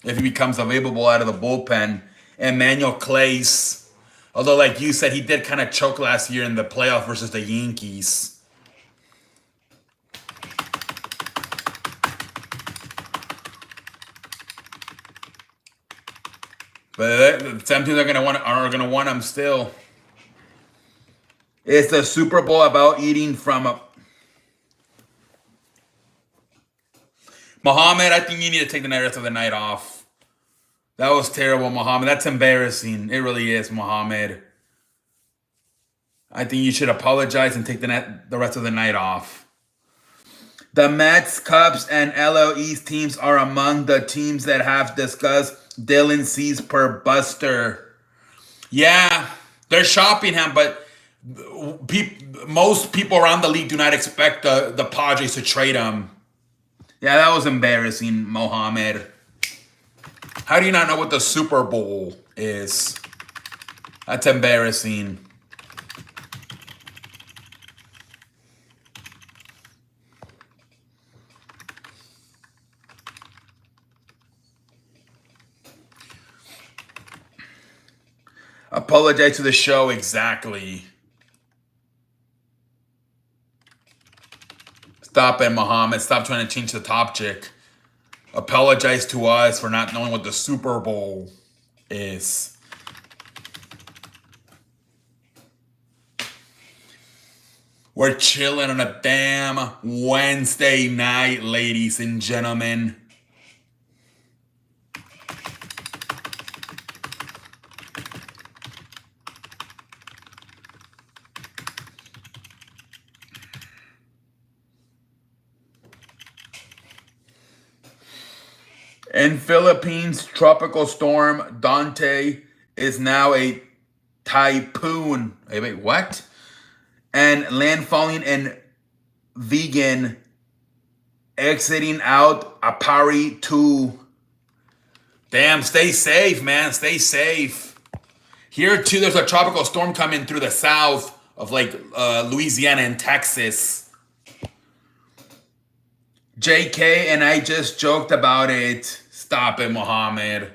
if he becomes available out of the bullpen. Emmanuel Clase. Although, like you said, he did kind of choke last year in the playoff versus the Yankees. But some teams are gonna want him still. It's the Super Bowl about eating from a... Muhammad, I think you need to take the rest of the night off. That was terrible, Muhammad. That's embarrassing. It really is, Muhammad. I think you should apologize and take the rest of the night off. The Mets, Cubs, and LL East teams are among the teams that have discussed Dylan Cease per Buster. Yeah, they're shopping him, but most people around the league do not expect the Padres to trade him. Yeah, that was embarrassing, Mohammed. How do you not know what the Super Bowl is? That's embarrassing. Apologize to the show, exactly. Stop it, Muhammad. Stop trying to change the topic. Apologize to us for not knowing what the Super Bowl is. We're chilling on a damn Wednesday night, ladies and gentlemen. In Philippines, tropical storm Dante is now a typhoon. Wait, what? And landfalling in Vegan, exiting out Apari 2. Damn, stay safe, man. Stay safe. Here, too, there's a tropical storm coming through the south of like Louisiana and Texas. JK and I just joked about it. Stop it, Mohammed.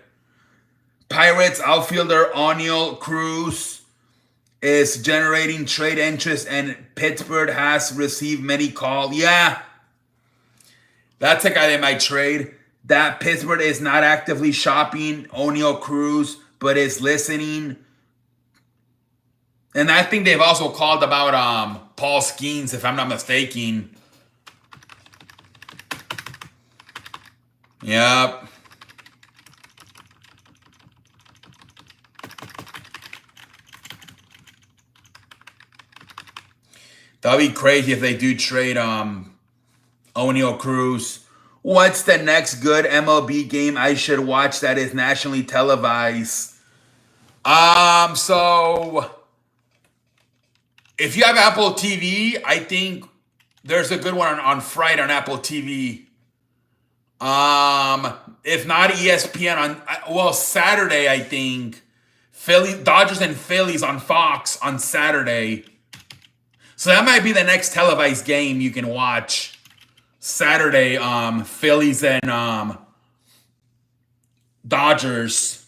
Pirates outfielder Oneil Cruz is generating trade interest, and Pittsburgh has received many calls. Yeah, that's a guy they might trade. That Pittsburgh is not actively shopping Oneil Cruz, but is listening. And I think they've also called about Paul Skeens, if I'm not mistaken. Yep. That'll be crazy if they do trade Oneil Cruz. What's the next good MLB game I should watch that is nationally televised? So if you have Apple TV, I think there's a good one on Friday on Apple TV. If not ESPN on Saturday, I think Dodgers and Phillies on Fox on Saturday. So that might be the next televised game you can watch. Saturday, Phillies and Dodgers.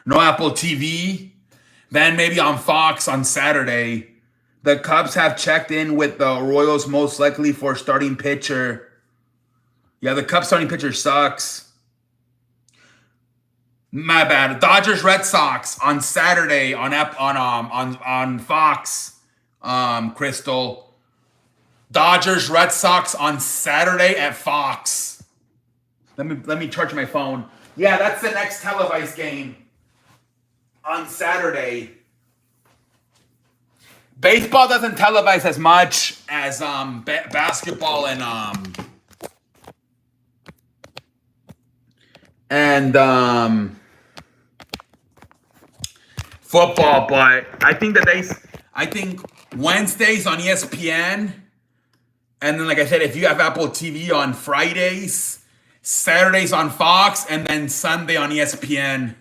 No Apple TV. Then maybe on Fox on Saturday. The Cubs have checked in with the Royals most likely for starting pitcher. Yeah, the Cubs starting pitcher sucks. My bad. Dodgers Red Sox on Saturday on Fox. Crystal. Dodgers Red Sox on Saturday at Fox. Let me charge my phone. Yeah, that's the next televised game on Saturday. Baseball doesn't televise as much as basketball and football, but I think Wednesdays on ESPN, and then like I said, if you have Apple TV on Fridays, Saturdays on Fox, and then Sunday on ESPN.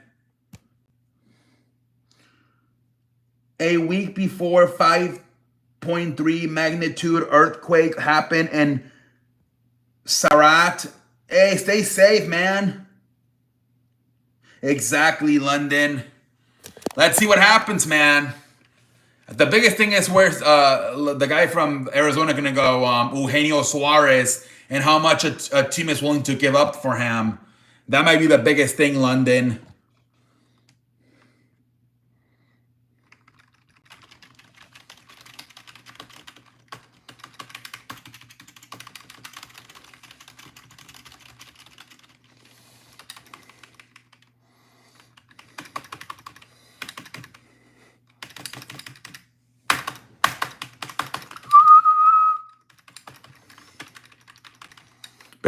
A week before 5.3 magnitude earthquake happened in Sarat. Hey, stay safe, man. Exactly, London. Let's see what happens, man. The biggest thing is where's the guy from Arizona going to go, Eugenio Suarez, and how much a team is willing to give up for him. That might be the biggest thing, London.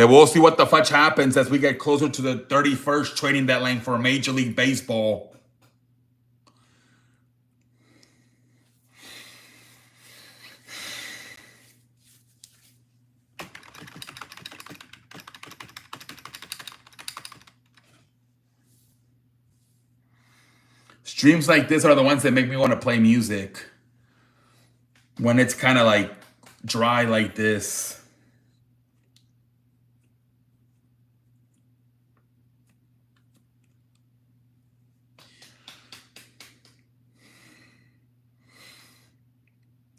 But we'll see what the fudge happens as we get closer to the 31st trading deadline for Major League Baseball. Streams like this are the ones that make me want to play music. When it's kind of like dry like this.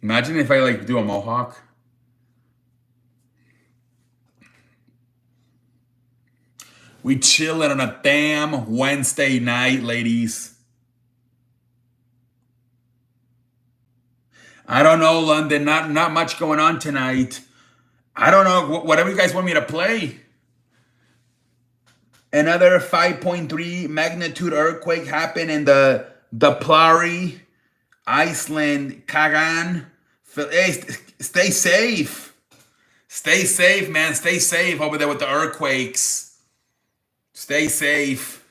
Imagine if I like do a mohawk. We chilling on a damn Wednesday night, ladies. I don't know, London. Not much going on tonight. I don't know. Whatever you guys want me to play. Another 5.3 magnitude earthquake happened in the Plari, Iceland, Kagan. Hey, stay safe. Stay safe, man. Stay safe over there with the earthquakes. Stay safe.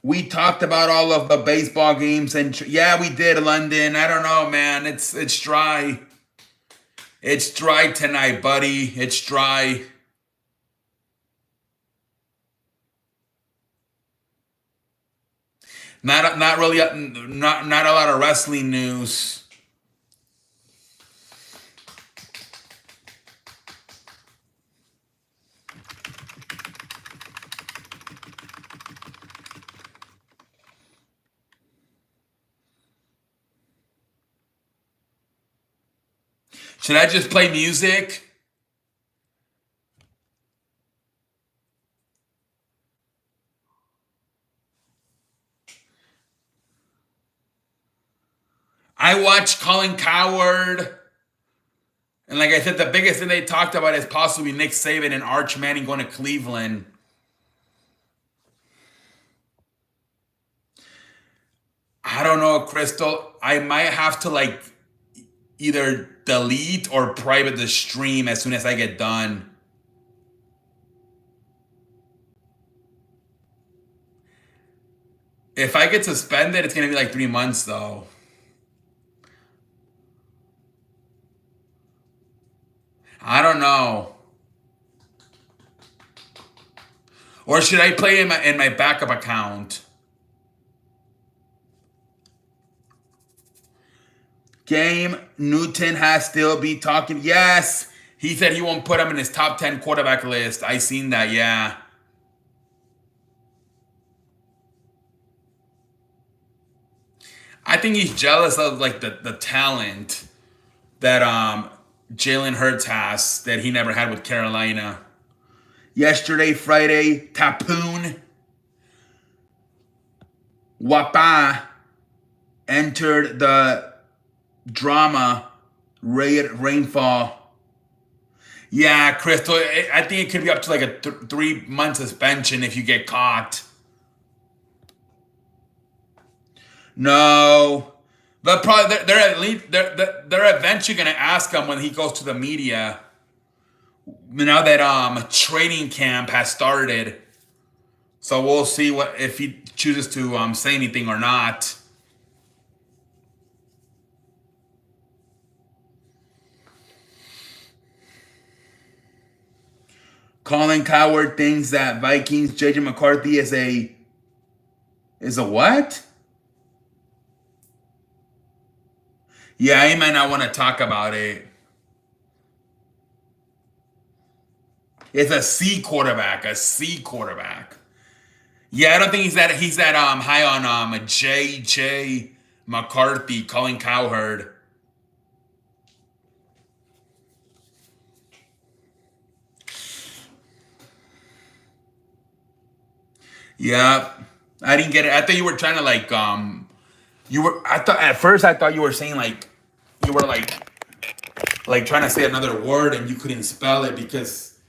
We talked about all of the baseball games, and yeah, we did, London. I don't know, man. It's dry. It's dry tonight, buddy. It's dry. Not really not a lot of wrestling news. Should I just play music? I watched Colin Cowherd. And like I said, the biggest thing they talked about is possibly Nick Saban and Arch Manning going to Cleveland. I don't know, Crystal. I might have to like either delete or private the stream as soon as I get done. If I get suspended, it's going to be like 3 months though. I don't know. Or should I play in my backup account? Game Newton has still be talking. Yes, he said he won't put him in his top 10 quarterback list. I seen that, yeah. I think he's jealous of like the talent that Jalen Hurts has that he never had with Carolina. Yesterday, Friday, Tapoon Wapa entered the drama rainfall. Yeah, Crystal, I think it could be up to like a 3-month suspension if you get caught. No, but probably they're at least they're eventually gonna ask him when he goes to the media. Now that training camp has started, so we'll see what if he chooses to say anything or not. Colin Cowherd thinks that Vikings JJ McCarthy is a what? Yeah, he might not want to talk about it. It's a C quarterback, a C quarterback. Yeah, I don't think he's that high on JJ McCarthy, Colin Cowherd. Yeah, I didn't get it. I thought you were trying to like I thought at first I thought you were saying like you were like trying to say another word and you couldn't spell it because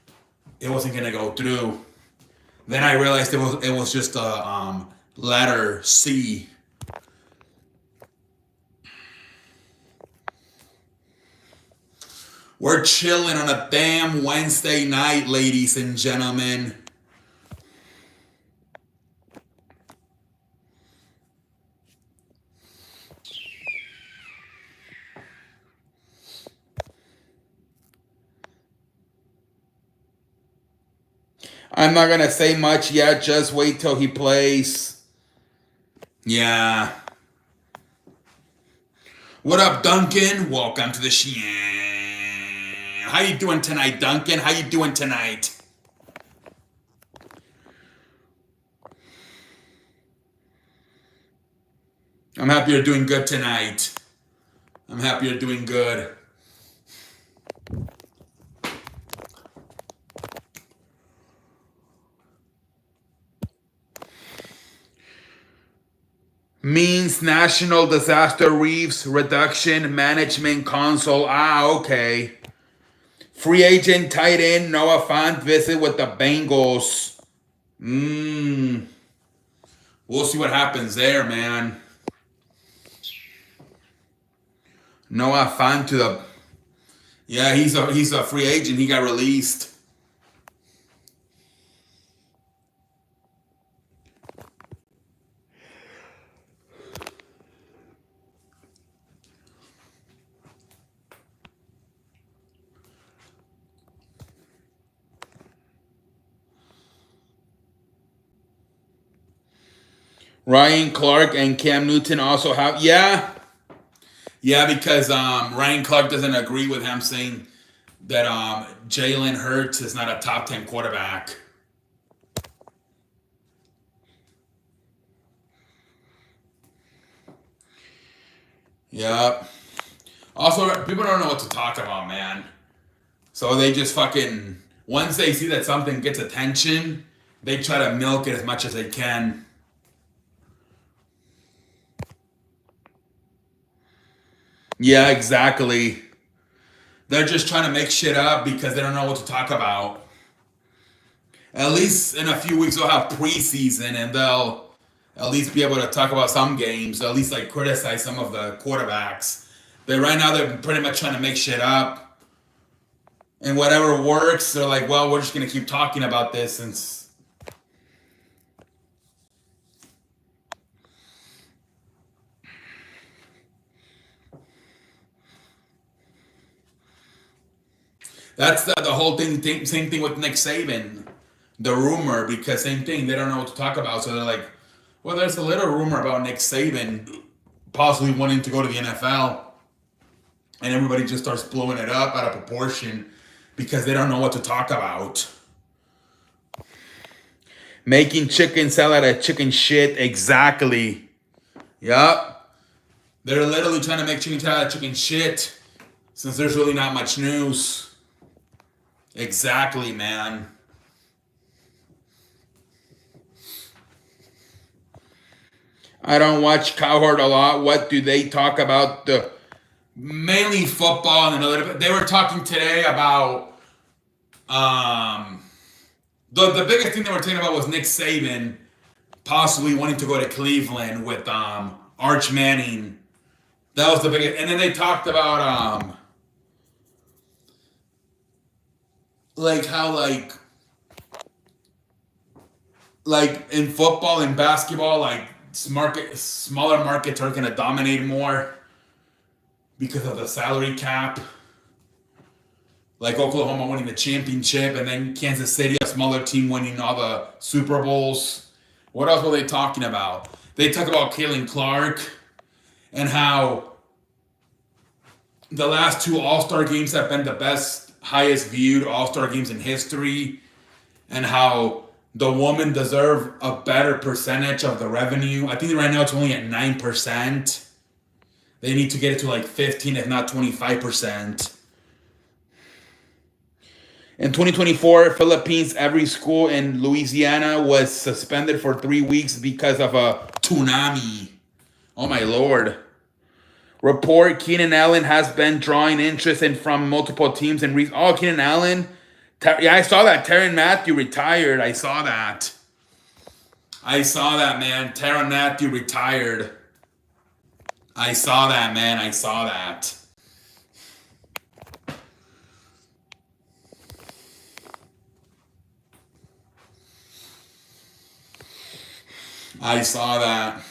it wasn't gonna go through. Then I realized it was just a letter C. We're chilling on a damn Wednesday night, ladies and gentlemen. I'm not going to say much yet. Just wait till he plays. Yeah. What up, Duncan? Welcome to the show. How you doing tonight, Duncan? How you doing tonight? I'm happy you're doing good tonight. I'm happy you're doing good. Means National Disaster Reefs Reduction Management Council. Okay. Free agent tight end Noah Fant visit with the Bengals. We'll see what happens there, man. Noah Fant to the... Yeah, he's a free agent. He got released. Ryan Clark and Cam Newton also have... Yeah, because Ryan Clark doesn't agree with him saying that Jalen Hurts is not a top 10 quarterback. Yep. Also, people don't know what to talk about, man. So they just fucking... Once they see that something gets attention, they try to milk it as much as they can. Yeah, exactly. They're just trying to make shit up because they don't know what to talk about. At least in a few weeks they'll have preseason and they'll at least be able to talk about some games, or at least like criticize some of the quarterbacks. But right now they're pretty much trying to make shit up. And whatever works, they're like, well, we're just gonna keep talking about this since... That's the whole thing, same thing with Nick Saban. The rumor, because same thing, they don't know what to talk about. So they're like, well, there's a little rumor about Nick Saban possibly wanting to go to the NFL. And everybody just starts blowing it up out of proportion because they don't know what to talk about. Making chicken salad out of chicken shit, exactly. Yup. They're literally trying to make chicken salad out of chicken shit since there's really not much news. Exactly, man. I don't watch Cowherd a lot. What do they talk about? Mainly football and a little bit. They were talking today about the biggest thing they were talking about was Nick Saban possibly wanting to go to Cleveland with Arch Manning. That was the biggest. And then they talked about like how like in football and basketball, like smaller markets are gonna dominate more because of the salary cap. Like Oklahoma winning the championship, and then Kansas City, a smaller team, winning all the Super Bowls. What else were they talking about? They talk about Caitlin Clark and how the last two All-Star games have been the best, highest viewed All-Star games in history, and how the women deserve a better percentage of the revenue. I think right now it's only at 9%. They need to get it to like 15, if not 25%. In 2024, Philippines, every school in Louisiana was suspended for 3 weeks because of a tsunami. Oh my lord. Report, Keenan Allen has been drawing interest from multiple teams. Keenan Allen? Yeah, I saw that. Tyrann Mathieu retired. I saw that. Man. Tyrann Mathieu retired. I saw that, man. I saw that. I saw that.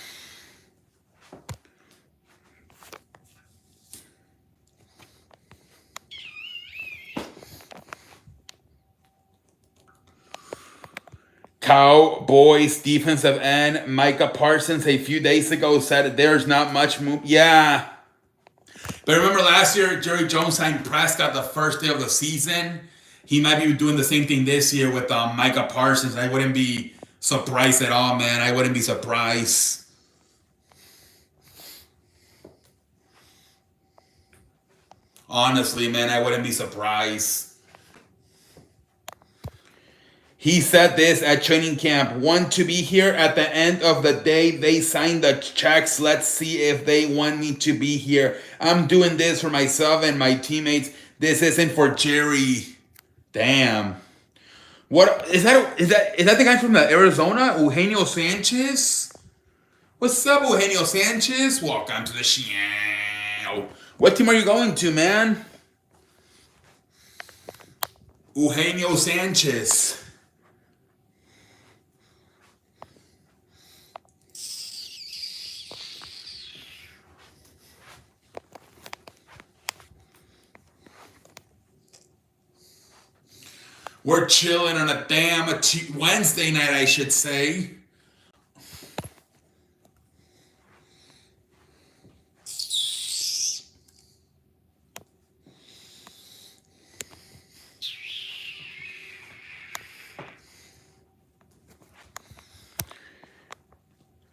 Cowboys defensive end Micah Parsons a few days ago said there's not much move. Yeah. But remember last year, Jerry Jones signed Prescott the first day of the season. He might be doing the same thing this year with Micah Parsons. I wouldn't be surprised at all, man. I wouldn't be surprised. Honestly, man, I wouldn't be surprised. He said this at training camp. Want to be here at the end of the day. They signed the checks. Let's see if they want me to be here. I'm doing this for myself and my teammates. This isn't for Jerry. Damn. What is that? Is that the guy from the Arizona? Eugenio Sanchez? What's up, Eugenio Sanchez? Welcome to the show. What team are you going to, man? Eugenio Sanchez. We're chilling on a damn Wednesday night, I should say.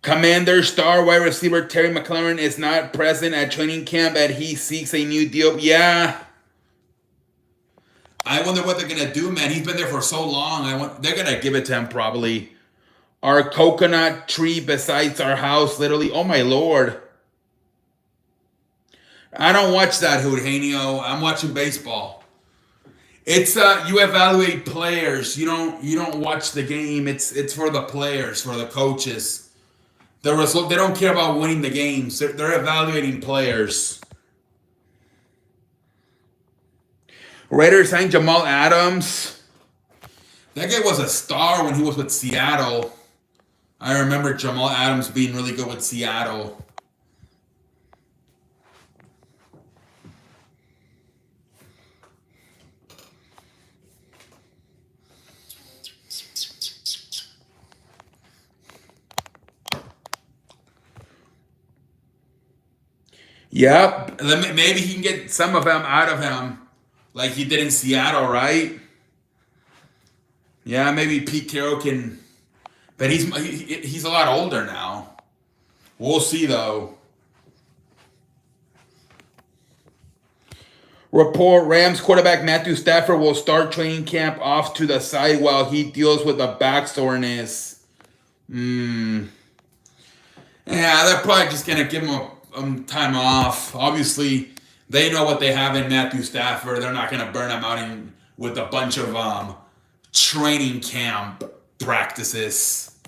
Commander star wide receiver Terry McLaurin is not present at training camp and he seeks a new deal. Yeah. I wonder what they're going to do, man. He's been there for so long. They're going to give it to him probably. Our coconut tree besides our house, literally. Oh, my Lord. I don't watch that, Eugenio. I'm watching baseball. It's you evaluate players. You don't watch the game. It's for the players, for the coaches. They don't care about winning the games. They're evaluating players. Raiders signed Jamal Adams. That guy was a star when he was with Seattle. I remember Jamal Adams being really good with Seattle. Yep. Maybe he can get some of them out of him. Like he did in Seattle, right? Yeah, maybe Pete Carroll can, but he's a lot older now. We'll see though. Report: Rams quarterback Matthew Stafford will start training camp off to the side while he deals with a back soreness. Yeah, they're probably just gonna give him time off. Obviously, they know what they have in Matthew Stafford. They're not going to burn him out with a bunch of training camp practices.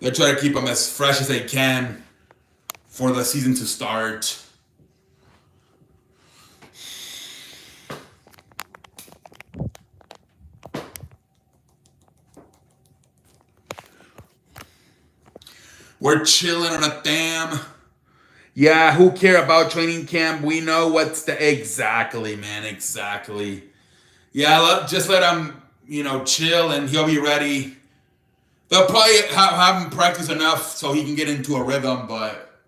They'll try to keep him as fresh as they can for the season to start. We're chilling on a damn... Yeah, who care about training camp? We know what's exactly, man, exactly. Yeah, just let him, chill and he'll be ready. They'll probably have him practice enough so he can get into a rhythm, but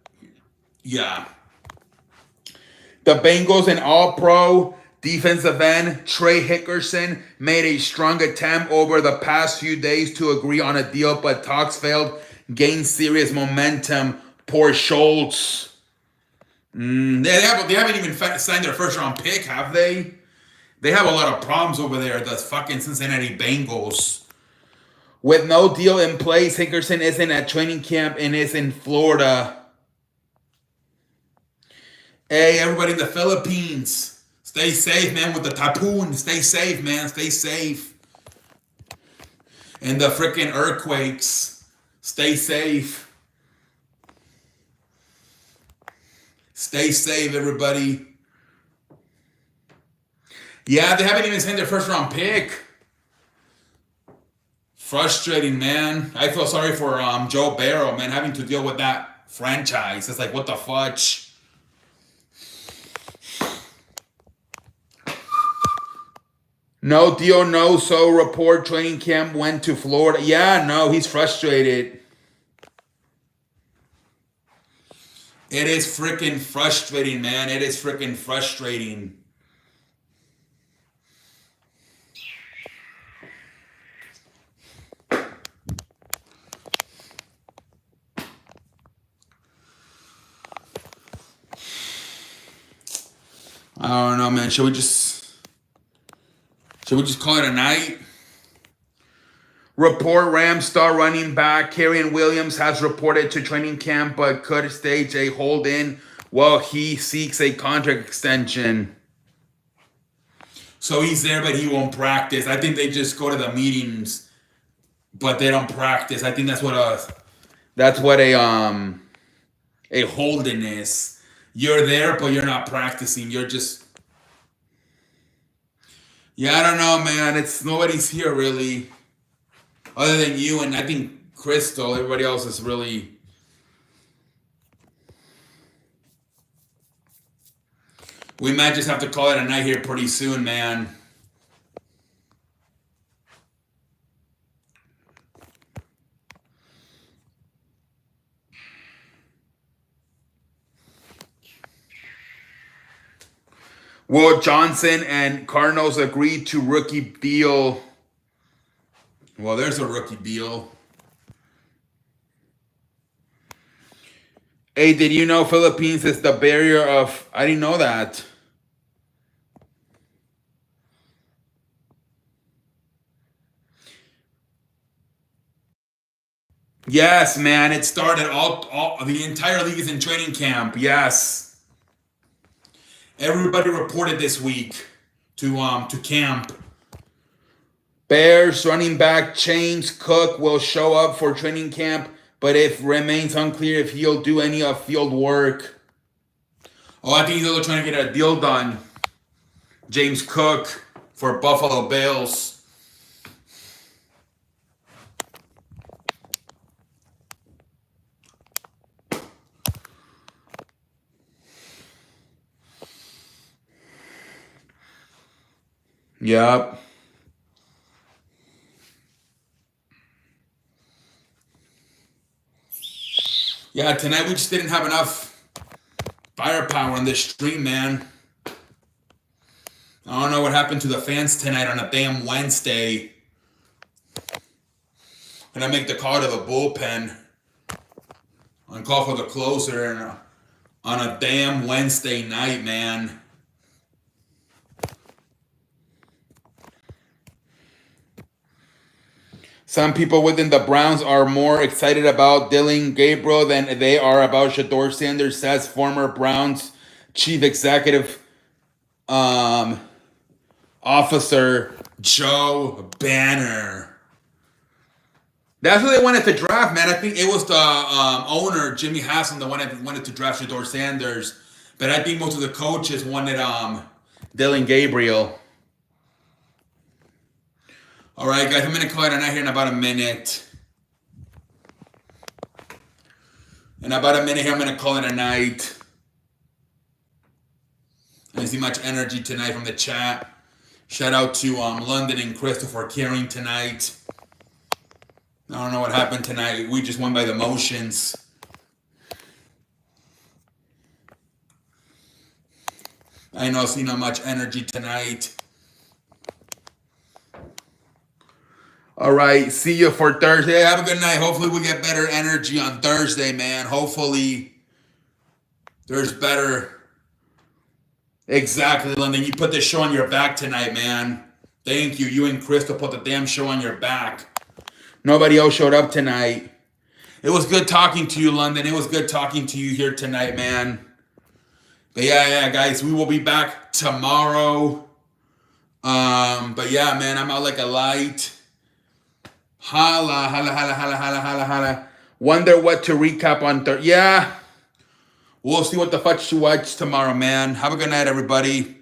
yeah. The Bengals and All-Pro defensive end Trey Hickerson made a strong attempt over the past few days to agree on a deal, but talks failed. Gained serious momentum. Poor Schultz. They haven't even signed their first round pick, have they? They have a lot of problems over there, the fucking Cincinnati Bengals. With no deal in place, Hickerson isn't at training camp and is in Florida. Hey, everybody in the Philippines, stay safe, man, with the typhoon. Stay safe, man, stay safe. And the freaking earthquakes, stay safe. Stay safe, everybody. Yeah, they haven't even signed their first round pick. Frustrating, man. I feel sorry for Joe Barrow, man, having to deal with that franchise. It's like, what the fudge? No deal, no so report. Training camp went to Florida. Yeah, no, he's frustrated. It is freaking frustrating, man. It is freaking frustrating. I don't know, man. Should we just call it a night? Report Rams star running back Kyren Williams has reported to training camp but could stage a hold-in while he seeks a contract extension. So he's there, but he won't practice. I think they just go to the meetings, but they don't practice. I think that's what a hold-in is. You're there, but you're not practicing. You're just... Yeah, I don't know, man. It's nobody's here, really. Other than you, and I think Crystal. Everybody else is really... We might just have to call it a night here pretty soon, man. Will Johnson and Cardinals agreed to rookie deal? Well, there's a rookie deal. Hey, did you know Philippines is the barrier of... I didn't know that. Yes, man. It started all the entire league is in training camp. Yes. Everybody reported this week to camp. Bears running back James Cook will show up for training camp, but it remains unclear if he'll do any of field work. Oh, I think he's also trying to get a deal done. James Cook for Buffalo Bills. Yep. Yeah, tonight we just didn't have enough firepower on this stream, man. I don't know what happened to the fans tonight on a damn Wednesday. And I make the call to the bullpen on call for the closer and on a damn Wednesday night, man. Some people within the Browns are more excited about Dillon Gabriel than they are about Shedeur Sanders, says former Browns chief executive officer Joe Banner. That's who they wanted to draft, man. I think it was the owner, Jimmy Haslam, the one that wanted to draft Shedeur Sanders. But I think most of the coaches wanted Dillon Gabriel. All right, guys, I'm going to call it a night here in about a minute. In about a minute here, I'm going to call it a night. I didn't see much energy tonight from the chat. Shout out to London and Crystal for carrying tonight. I don't know what happened tonight. We just went by the motions. I know I see not much energy tonight. All right, see you for Thursday. Have a good night. Hopefully we get better energy on Thursday, man. Hopefully there's better. Exactly, London. You put this show on your back tonight, man. Thank you. You and Crystal put the damn show on your back. Nobody else showed up tonight. It was good talking to you, London. It was good talking to you here tonight, man. But yeah, guys, we will be back tomorrow. But yeah, man, I'm out like a light. Holla, holla, holla, holla, holla, holla, holla. Wonder what to recap on Thursday. Yeah. We'll see what the fudge to watch tomorrow, man. Have a good night, everybody.